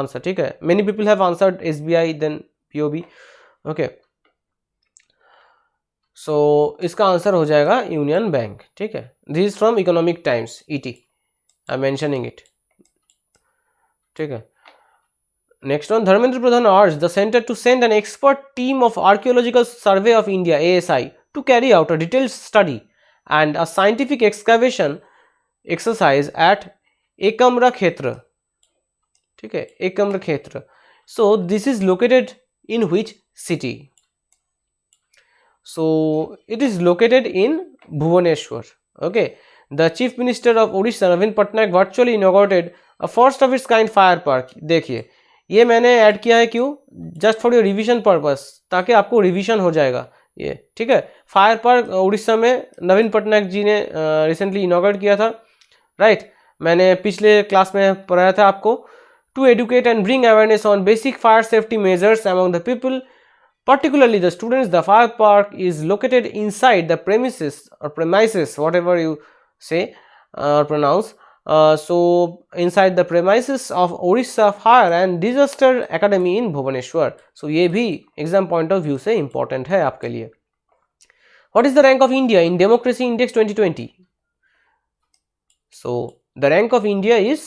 answer, ठीक है। Many people have answered SBI then POB, okay. सो इसका आंसर हो जाएगा यूनियन बैंक, ठीक है। This is from Economic Times ET, I am mentioning it, ठीक है। Next one, Dharmendra Pradhan urged the center to send an expert team of Archaeological Survey of India ASI to carry out a detailed study and a scientific excavation exercise at Ekamra Khetra, ठीक है, Ekamra Khetra. So this is located in which city? So it is located in Bhubaneswar. Okay, the Chief Minister of Odisha Navin Patnaik virtually inaugurated a first of its kind fire park. देखिए ये मैंने add किया है, क्यों, just for your revision purpose, ताकि आपको revision हो जाएगा ये, ठीक है। फायर पार्क उड़ीसा में नवीन पटनायक जी ने रिसेंटली इनॉग्रेट किया था, राइट। मैंने पिछले क्लास में पढ़ाया था आपको, to educate and bring awareness on basic fire safety measures among the people, particularly the students. The fire park is located inside the premises or premises, whatever you say or pronounce. So inside the premises of Orissa Fire and Disaster Academy in Bhubaneswar. So ये भी exam point of view से important है आपके लिए। What is the rank of India in Democracy Index 2020? So the rank of India is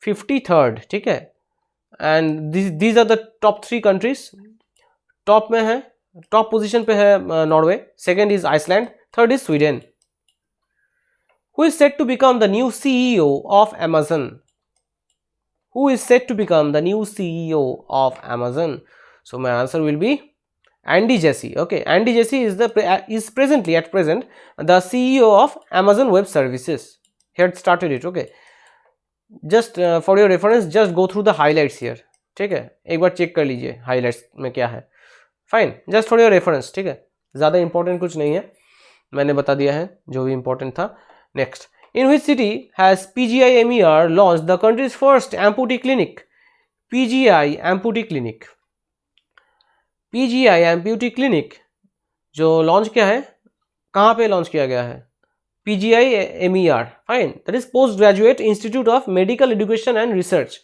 53rd, ठीक है। And these are the top 3 countries. Top में है, टॉप पोजीशन पे है Norway, second is Iceland, third is Sweden. Who is said to become the new CEO of Amazon? Who is said to become the new CEO of Amazon? So my answer will be Andy Jassy. Okay, Andy Jassy is presently at present the CEO of Amazon Web Services. He had started it. Okay, just for your reference, just go through the highlights here. ठीक है, एक बार check कर लीजिए highlights में क्या है। Fine, just for your reference, ठीक है, ज़्यादा इंपॉर्टेंट कुछ नहीं है, मैंने बता दिया है जो भी इंपॉर्टेंट था। Next, in which city has PGI MER launched the country's first amputee clinic? PGI amputee clinic, PGI amputee clinic जो लॉन्च किया है, कहाँ पे लॉन्च किया गया है? PGI MER, fine, that is Post Graduate Institute of Medical Education and Research,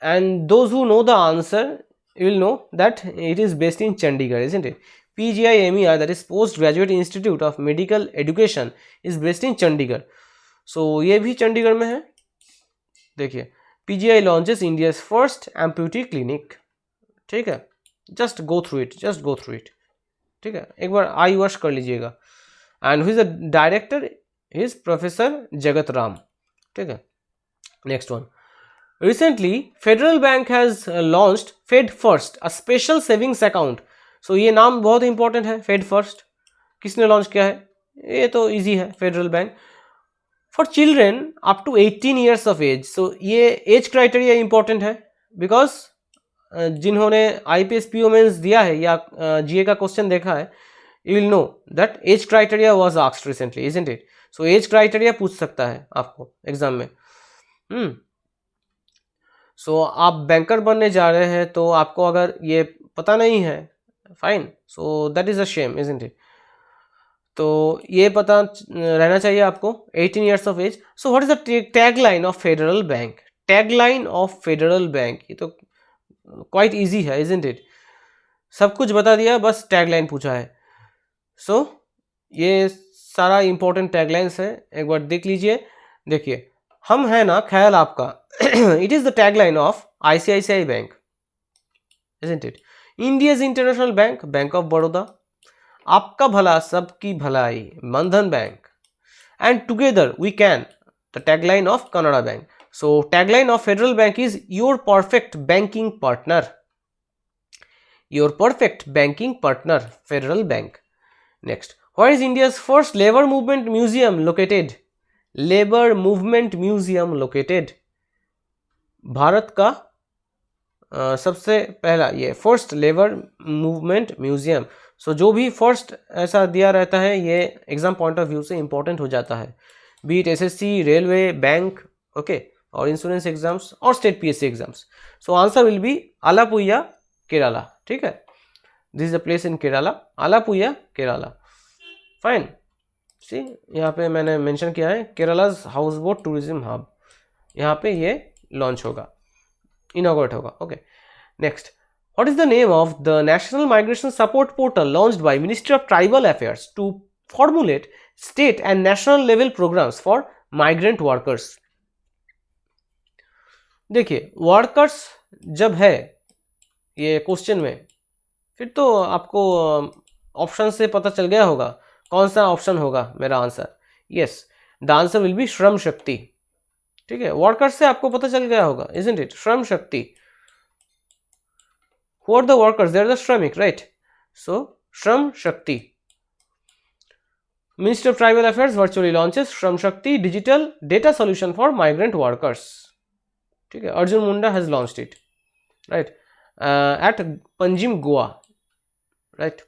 and those who know the answer you will know that it is based in Chandigarh, isn't it? PGI MER, that is Post Graduate Institute of Medical Education, is based in Chandigarh. So ये भी चंडीगढ़ में है। देखिए, PGI launches India's first amputee clinic, ठीक है, just go through it, ठीक है, एक बार आई वॉश कर लीजिएगा। And who is the director is professor Jagat Ram, ठीक है। Next one, recently Federal Bank has launched Fed First, a special savings account. So ये नाम बहुत इंपॉर्टेंट है, फेड फर्स्ट किसने लॉन्च किया है? ये तो इजी है, federal bank, for children up to 18 years of age. सो ये एज क्राइटेरिया इंपॉर्टेंट है, बिकॉज जिन्होंने IPS PO मेंस दिया है या GA का क्वेश्चन देखा है, you will know that age criteria was asked recently, isn't it? सो एज क्राइटेरिया पूछ सकता है आपको एग्जाम में। सो आप बैंकर बनने जा रहे हैं, तो आपको अगर ये पता नहीं है, fine, so that is a shame, isn't it? तो ये पता रहना चाहिए आपको, 18 years of age. So what is the tagline of Federal Bank? Tagline of Federal Bank, ये तो क्वाइट इजी है, इजंट इट? सब कुछ बता दिया, बस टैगलाइन पूछा है। सो ये सारा इंपॉर्टेंट टैगलाइंस है, एक बार देख लीजिए। देखिए, हम है ना ख्याल आपका, it is the tagline of ICICI bank, isn't it? India's international bank, bank of Baroda, आपका भला सबकी भलाई, Bandhan bank, and together we can, the tagline of Canada bank. So tagline of Federal Bank is your perfect banking partner, your perfect banking partner, Federal Bank. Next, where is India's first labour movement museum located? Labour movement museum located, Bharat का सबसे पहला ये first labour movement museum. सो जो भी first ऐसा दिया रहता है ये एग्जाम पॉइंट ऑफ व्यू से इंपॉर्टेंट हो जाता है, be it SSC, railway, bank, okay, और इंश्योरेंस एग्जाम्स और state PSC exams. So answer will be Alappuzha Kerala. ठीक है, this is a place in Kerala, Alappuzha Kerala. Fine, see यहाँ पे मैंने मेंशन किया है Kerala's house boat tourism hub, यहाँ पे ये लॉन्च होगा, इनॉग्रेट होगा। Okay, next, what is the name of the National Migration Support Portal launched by Ministry of Tribal Affairs to formulate state and national level programs for migrant workers? देखिए, workers जब है ये question में, फिर तो आपको option से पता चल गया होगा कौन सा ऑप्शन होगा मेरा answer. Yes, the answer will B Shram Shakti. ठीक है, वर्कर्स से आपको पता चल गया होगा, isn't it, Shram Shakti. Who are the workers? They are the Shramik, right? So, Shram Shakti. Ministry of Tribal Affairs virtually launches Shram Shakti digital data solution for migrant workers. ठीक है, Arjun Munda has launched it, right? At Panjim, Goa, right?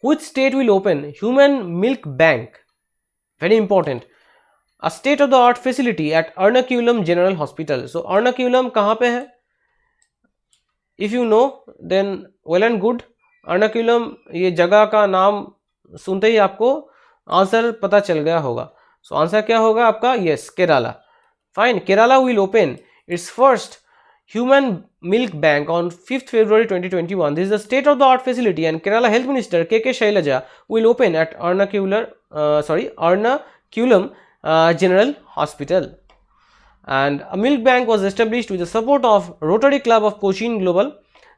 Which state will open human milk bank? Very important. A state-of-the-art facility at Ernakulam General Hospital. So, Ernakulam कहाँ पे है? If you know then well and good. Ernakulam ये जगह का नाम सुनते ही आपको answer पता चल गया होगा। सो आंसर क्या होगा आपका? Yes, Kerala. Fine, Kerala will open it's first human milk bank on 5th February 2021. This is a state of the art facility and Kerala Health Minister K.K. Shailaja will open at Ernakulam General Hospital. And a milk bank was established with the support of Rotary Club of Cochin Global.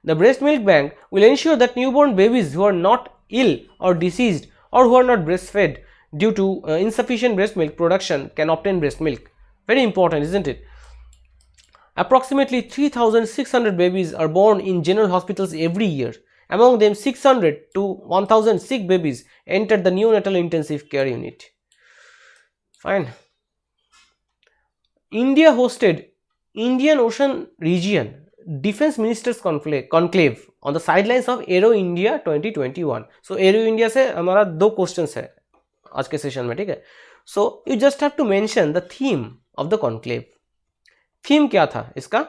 The breast milk bank will ensure that newborn babies who are not ill or deceased or who are not breastfed due to insufficient breast milk production can obtain breast milk. Very important, isn't it? Approximately 3,600 babies are born in general hospitals every year. Among them, 600 to 1,000 sick babies enter the neonatal intensive care unit. Fine. India hosted Indian Ocean Region Defense Ministers Conclave on the sidelines of Aero India 2021. So Aero India से हमारा 2 questions है आज के session में, ठीक है। So you just have to mention the theme of the conclave. Theme क्या था इसका?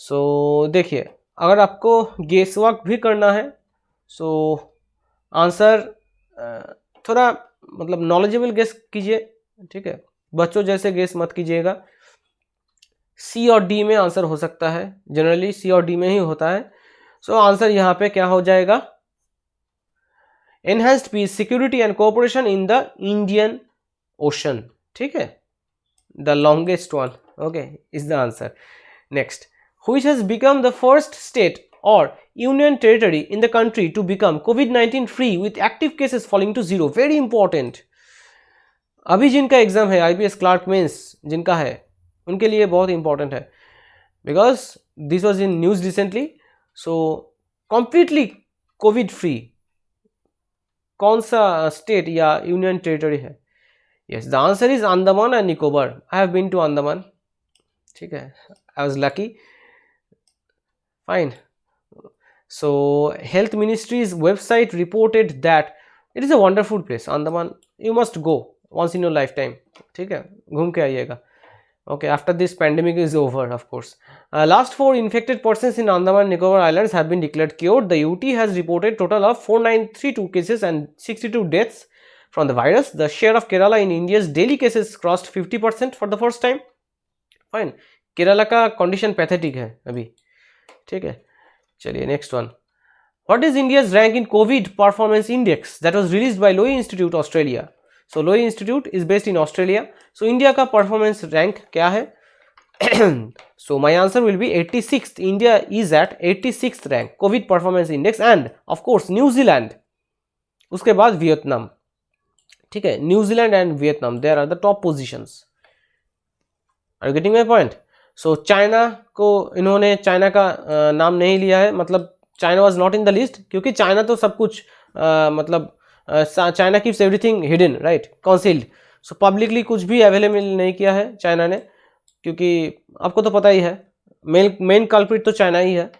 So देखिए, अगर आपको गेस वर्क भी करना है so आंसर थोड़ा मतलब नॉलेजेबल गेस कीजिए, ठीक है, बच्चों जैसे गेस मत कीजिएगा। सी और डी में आंसर हो सकता है, जनरली सी और डी में ही होता है। सो आंसर यहाँ पे क्या हो जाएगा? Enhanced peace, security and cooperation in the Indian Ocean. ठीक है, the longest one, okay, is the answer. Next, which has become the first state or union territory in the country to become COVID-19 free with active cases falling to 0। Very important. अभी जिनका exam है IPS clerk mains जिनका है उनके लिए बहुत important है, because this was in news recently. So completely covid free कौन सा स्टेट या यूनियन टेरिटरी है? Yes, the answer is Andaman and Nicobar. I have been to Andaman, ठीक है, I was lucky. Fine, so health ministry's website reported that it is a wonderful place Andaman, you must go once in your lifetime। ठीक है, घूम के आइएगा। Okay, after this pandemic is over, of course. Last 4 infected persons in Andaman Nicobar Islands have been declared cured. The UT has reported total of 4932 cases and 62 deaths from the virus. The share of Kerala in India's daily cases crossed 50% for the first time. Fine. Kerala का condition pathetic है अभी, ठीक है। चलिए next one. What is India's rank in COVID performance index that was released by Lowy Institute, Australia? So Lowy Institute is based in Australia. So India का performance rank क्या है? So my answer will be 86th. India is at 86th rank COVID performance index, and of course New Zealand, उसके बाद Vietnam. ठीक है, New Zealand and Vietnam, there are the top positions. Are you getting my point? So China को इन्होंने China का नाम नहीं लिया है, मतलब China was not in the list, क्योंकि चाइना तो सब कुछ मतलब China keeps everything hidden, right, concealed. So publicly कुछ भी अवेलेबल नहीं किया है चाइना ने। क्योंकि आपको तो पता ही है मेन कल्प्रिट तो चाइना ही है.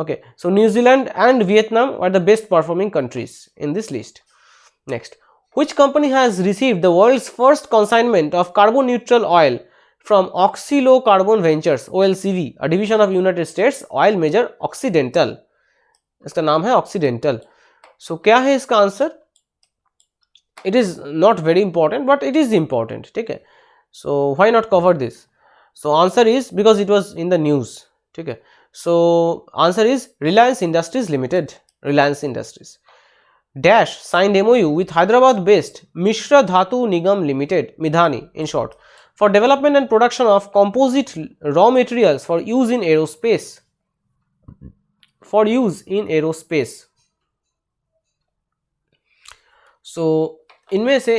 Okay, so New Zealand and Vietnam are the best performing countries in this list. Next, which company has received the world's first consignment of carbon neutral oil from Oxylo Carbon Ventures OLCV, a division of United States oil major Occidental. इसका नाम है Occidental. So क्या है इसका answer? It is not very important, but it is important. ठीक है. So why not cover this? So answer is because it was in the news. ठीक है. So answer is Reliance Industries Limited. Reliance Industries. Dash signed MOU with Hyderabad based Mishra Dhatu Nigam Limited, Midhani in short, for development and production of composite raw materials for use in aerospace. For use in aerospace. So इनमें से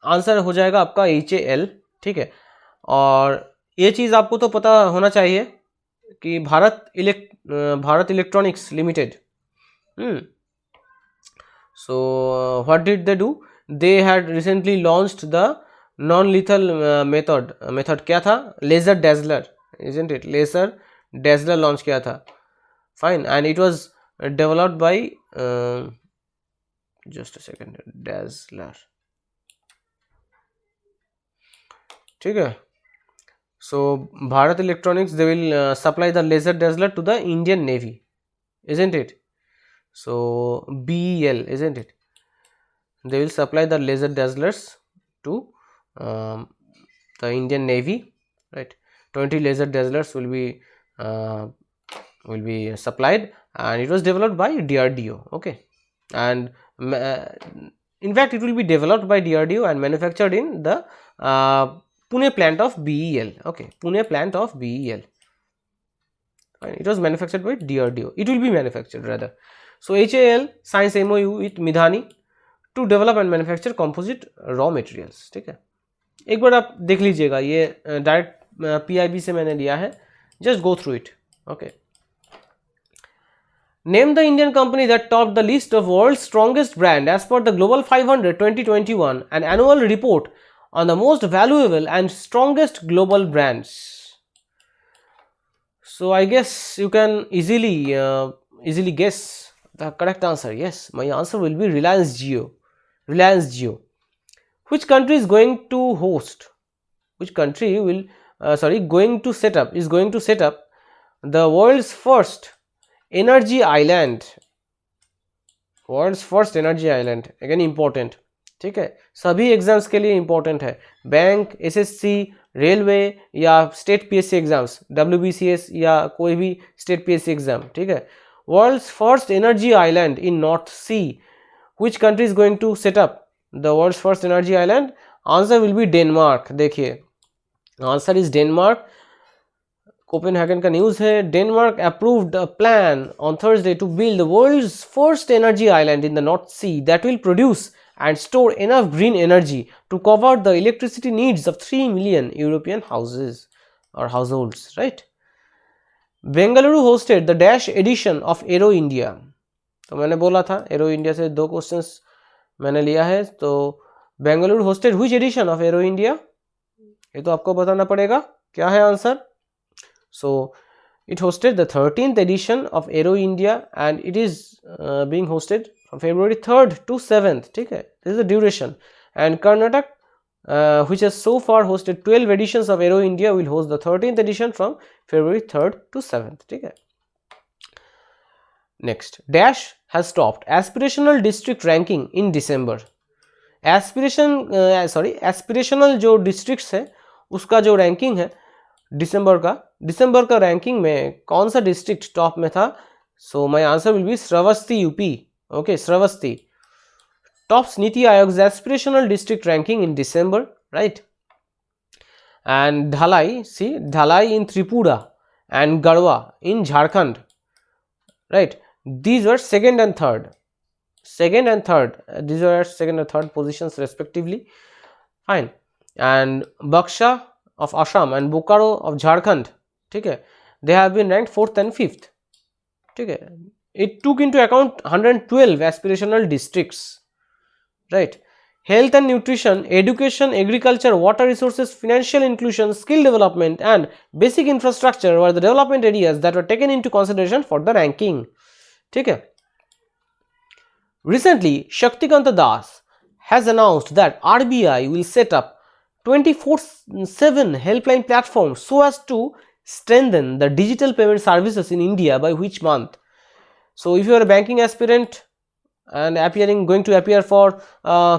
answer हो जाएगा आपका HAL. ठीक है. और ये चीज़ आपको तो पता होना चाहिए कि Bharat electronics limited. So what did they do? They had recently launched the non-lethal method क्या था? Laser dazzler, isn't it? Laser dazzler launch किया था. Fine, and it was developed by just a second, dazzler. ठीक है. So Bharat Electronics, they will supply the laser dazzler to the Indian Navy, isn't it? So BEL, isn't it? They will supply the laser dazzlers to the Indian Navy, right? 20 laser dazzlers will be supplied, and it was developed by DRDO. Okay, and in fact it will be developed by DRDO and manufactured in the Pune plant of BEL. Okay, Pune plant of BEL. It was manufactured by DRDO. It will be manufactured rather. So HAL signs MOU with Midhani to develop and manufacture composite raw materials. ठीक है. एक बार आप देख लीजिएगा, ये direct PIB से मैंने लिया है. Just go through it. Okay. Name the Indian company that topped the list of world's strongest brand as per the Global 500 2021, an annual report on the most valuable and strongest global brands. So I guess you can easily guess the correct answer. Yes, my answer will be Reliance Jio. Reliance Jio. Which country is going to host? Which country will going to set up the world's first energy island. World's first energy island. Again important. ठीक है. सभी exams के लिए इंपॉर्टेंट है. Bank, SSC, railway या state PSC exams, WBCS या कोई भी स्टेट PSC एग्जाम. ठीक है. World's first energy island in North Sea. Which country is going to set up the world's first energy island? Answer will be Denmark. देखिए, answer is Denmark. Copenhagen का news है. Denmark approved a plan on Thursday to build the world's first energy island in the North Sea that will produce and store enough green energy to cover the electricity needs of 3 million European houses or households, right? Bengaluru hosted the dash edition of Aero India. तो मैंने बोला था Aero India से 2 questions मैंने लिया है. तो Bengaluru hosted which edition of Aero India? ये तो आपको बताना पड़ेगा. क्या है answer? So it hosted the 13th edition of Aero India and it is being hosted from February 3rd to 7th. ठीक है. This is the duration. And Karnataka, which has so far hosted 12 editions of Aero India, will host the 13th edition from February 3rd to 7th. ठीक है. Next, Dash has topped aspirational district ranking in December. aspirational जो districts है उसका जो ranking है दिसंबर का ranking में कौन सा डिस्ट्रिक्ट टॉप में था? So my answer will be Shravasti, UP. Okay, Shravasti tops NITI Aayog's aspirational district ranking in December, right? And Dhalai in Tripura and Garhwa in Jharkhand, right? These were second and third. These were second and third positions respectively. Fine. And Baksha of Assam and Bokaro of Jharkhand, okay, they have been ranked 4th and 5th. Okay. It took into account 112 aspirational districts, right? health and nutrition, education, agriculture, water resources, financial inclusion, skill development and basic infrastructure were the development areas that were taken into consideration for the ranking. ठीक है. Recently, Shaktikanta Das has announced that RBI will set up 24/7 helpline platforms so as to strengthen the digital payment services in India by which month? So if you are a banking aspirant and going to appear for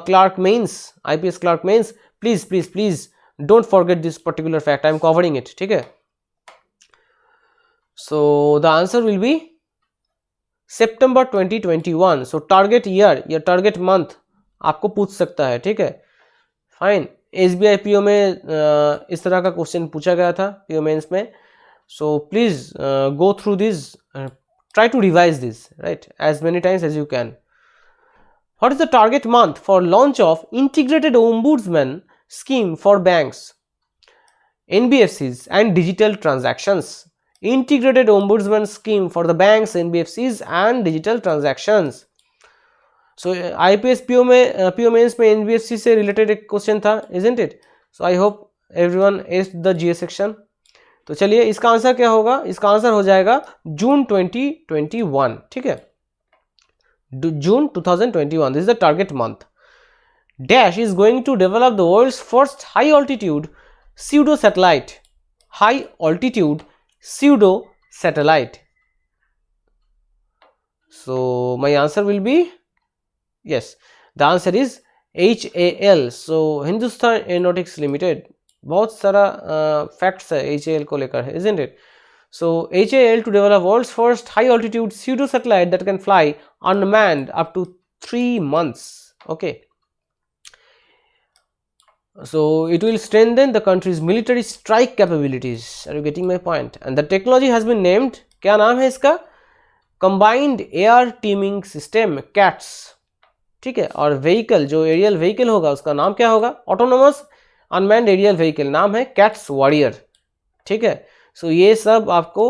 clerk mains, IPS clerk mains, please don't forget this particular fact. I am covering it. ठीक है. So the answer will be September 2021. So target year या target month आपको पूछ सकता है. ठीक है. Fine. SBI PO में इस तरह का क्वेश्चन पूछा गया था PO मेंस में. So please go through this, try to revise this, right, as many times as you can. What is the target month for launch of integrated ombudsman scheme for banks, NBFCs and digital transactions? Integrated ombudsman scheme for the banks, NBFCs and digital transactions. So IPS PO mains में NBFC से related एक question था, isn't it? So I hope everyone aced the GS section. तो चलिए इसका answer क्या होगा? इसका आंसर हो जाएगा जून 2021. ठीक है, June 2021. This is the target month. Dash is going to develop the world's first high altitude pseudo satellite. High altitude pseudo satellite. So my answer will be yes. The answer is HAL. So Hindustan Aeronautics Limited. बहुत सारा facts है HAL को लेकर है, isn't it? So HAL to develop world's first high altitude pseudo satellite that can fly unmanned up to 3 months. Okay. So it will strengthen the country's military strike capabilities. Are you getting my point? And the technology has been named, क्या नाम है इसका? Combined Air Teaming System, CATS. ठीक है. और vehicle, जो aerial vehicle होगा उसका नाम क्या होगा? ऑटोनोमस अनमैन्ड एरियल व्हीकल, नाम है कैट्स वॉरियर. ठीक है. सो ये सब आपको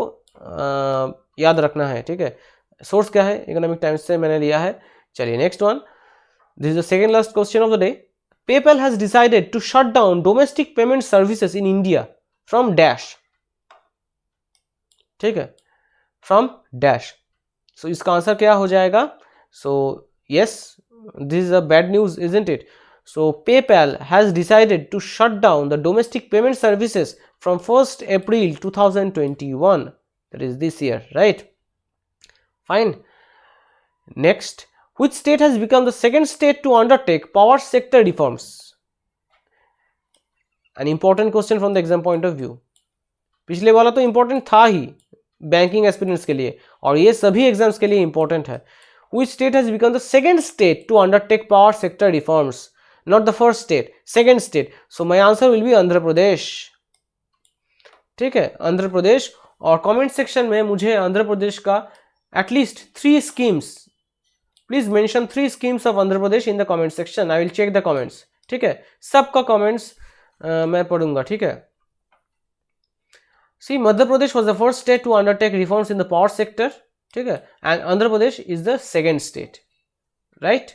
याद रखना है. ठीक है. सोर्स क्या है? इकोनॉमिक टाइम्स से मैंने लिया है. चलिए next one. This is the second last question of the day. PayPal has decided to shut down domestic payment services in India from Dash. ठीक है, from Dash. So इसका आंसर क्या हो जाएगा? So yes, this is a bad news, isn't it? So PayPal has decided to shut down the domestic payment services from 1st April 2021. That is this year, right? Fine. Next, which state has become the second state to undertake power sector reforms? An important question from the exam point of view. पिछले वाला तो important था ही banking aspirants के लिए, और ये सभी exams के लिए important है. Which state has become the second state to undertake power sector reforms? Not the first state, second state. So my answer will be Andhra Pradesh. ठीक है, आंध्र प्रदेश. और कमेंट सेक्शन में मुझे आंध्र प्रदेश का at least 3 schemes, please mention 3 schemes of Andhra Pradesh in the comment section. I will check the comments. ठीक है, सबका comments मैं पढ़ूंगा. ठीक है. See, Madhya Pradesh was the first state to undertake reforms in the power sector. ठीक है, and Andhra Pradesh is the second state, right.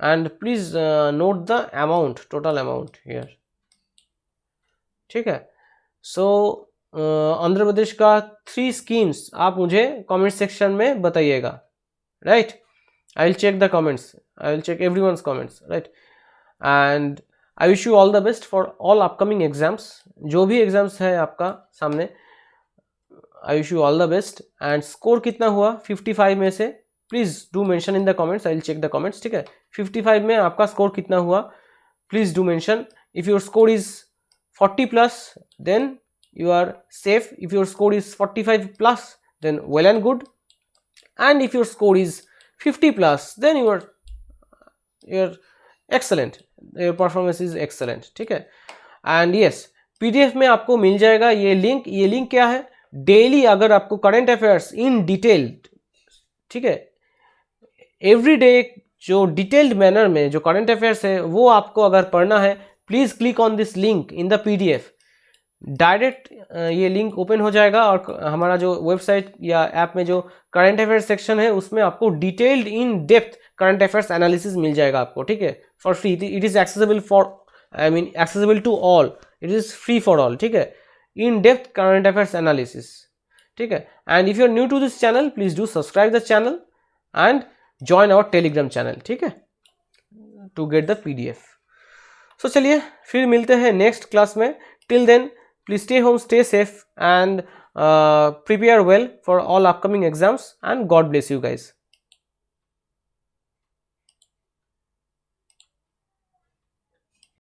And please note the amount, total amount here. ठीक है. सो आंध्र प्रदेश का 3 schemes आप मुझे कमेंट सेक्शन में बताइएगा, right. I will check the comments. I will check everyone's comments, right? And I wish you all the best for all upcoming exams. जो भी exams है आपका सामने, I wish you all the best. And score कितना हुआ 55 में से? Please do mention in the comments. I will check the comments. ठीक है. 55 में आपका score कितना हुआ? Please do mention. If your score is 40 plus, then you are safe. If your score is 45 plus, then well and good. And if your score is 50 plus, then you're excellent. Your performance is excellent. ठीक है. And yes, PDF में आपको मिल जाएगा ये link. ये link क्या है? डेली अगर आपको करंट अफेयर्स इन डिटेल्ड, ठीक है, एवरी डे जो डिटेल्ड मैनर में जो करंट अफेयर्स है वो आपको अगर पढ़ना है, please click on this link in the PDF. Direct ये लिंक ओपन हो जाएगा और हमारा जो वेबसाइट या ऐप में जो करंट अफेयर्स सेक्शन है उसमें आपको detailed in depth current affairs analysis मिल जाएगा आपको, ठीक है, for free. It is accessible for, I mean accessible to all, it is free for all, ठीक है, in depth current affairs analysis, ठीक है. And if you are new to this channel please do subscribe the channel and join our Telegram channel, ठीक है, to get the PDF. So चलिए फिर मिलते हैं नेक्स्ट क्लास में. Till then please stay home, stay safe and prepare well for all upcoming exams, and God bless you guys.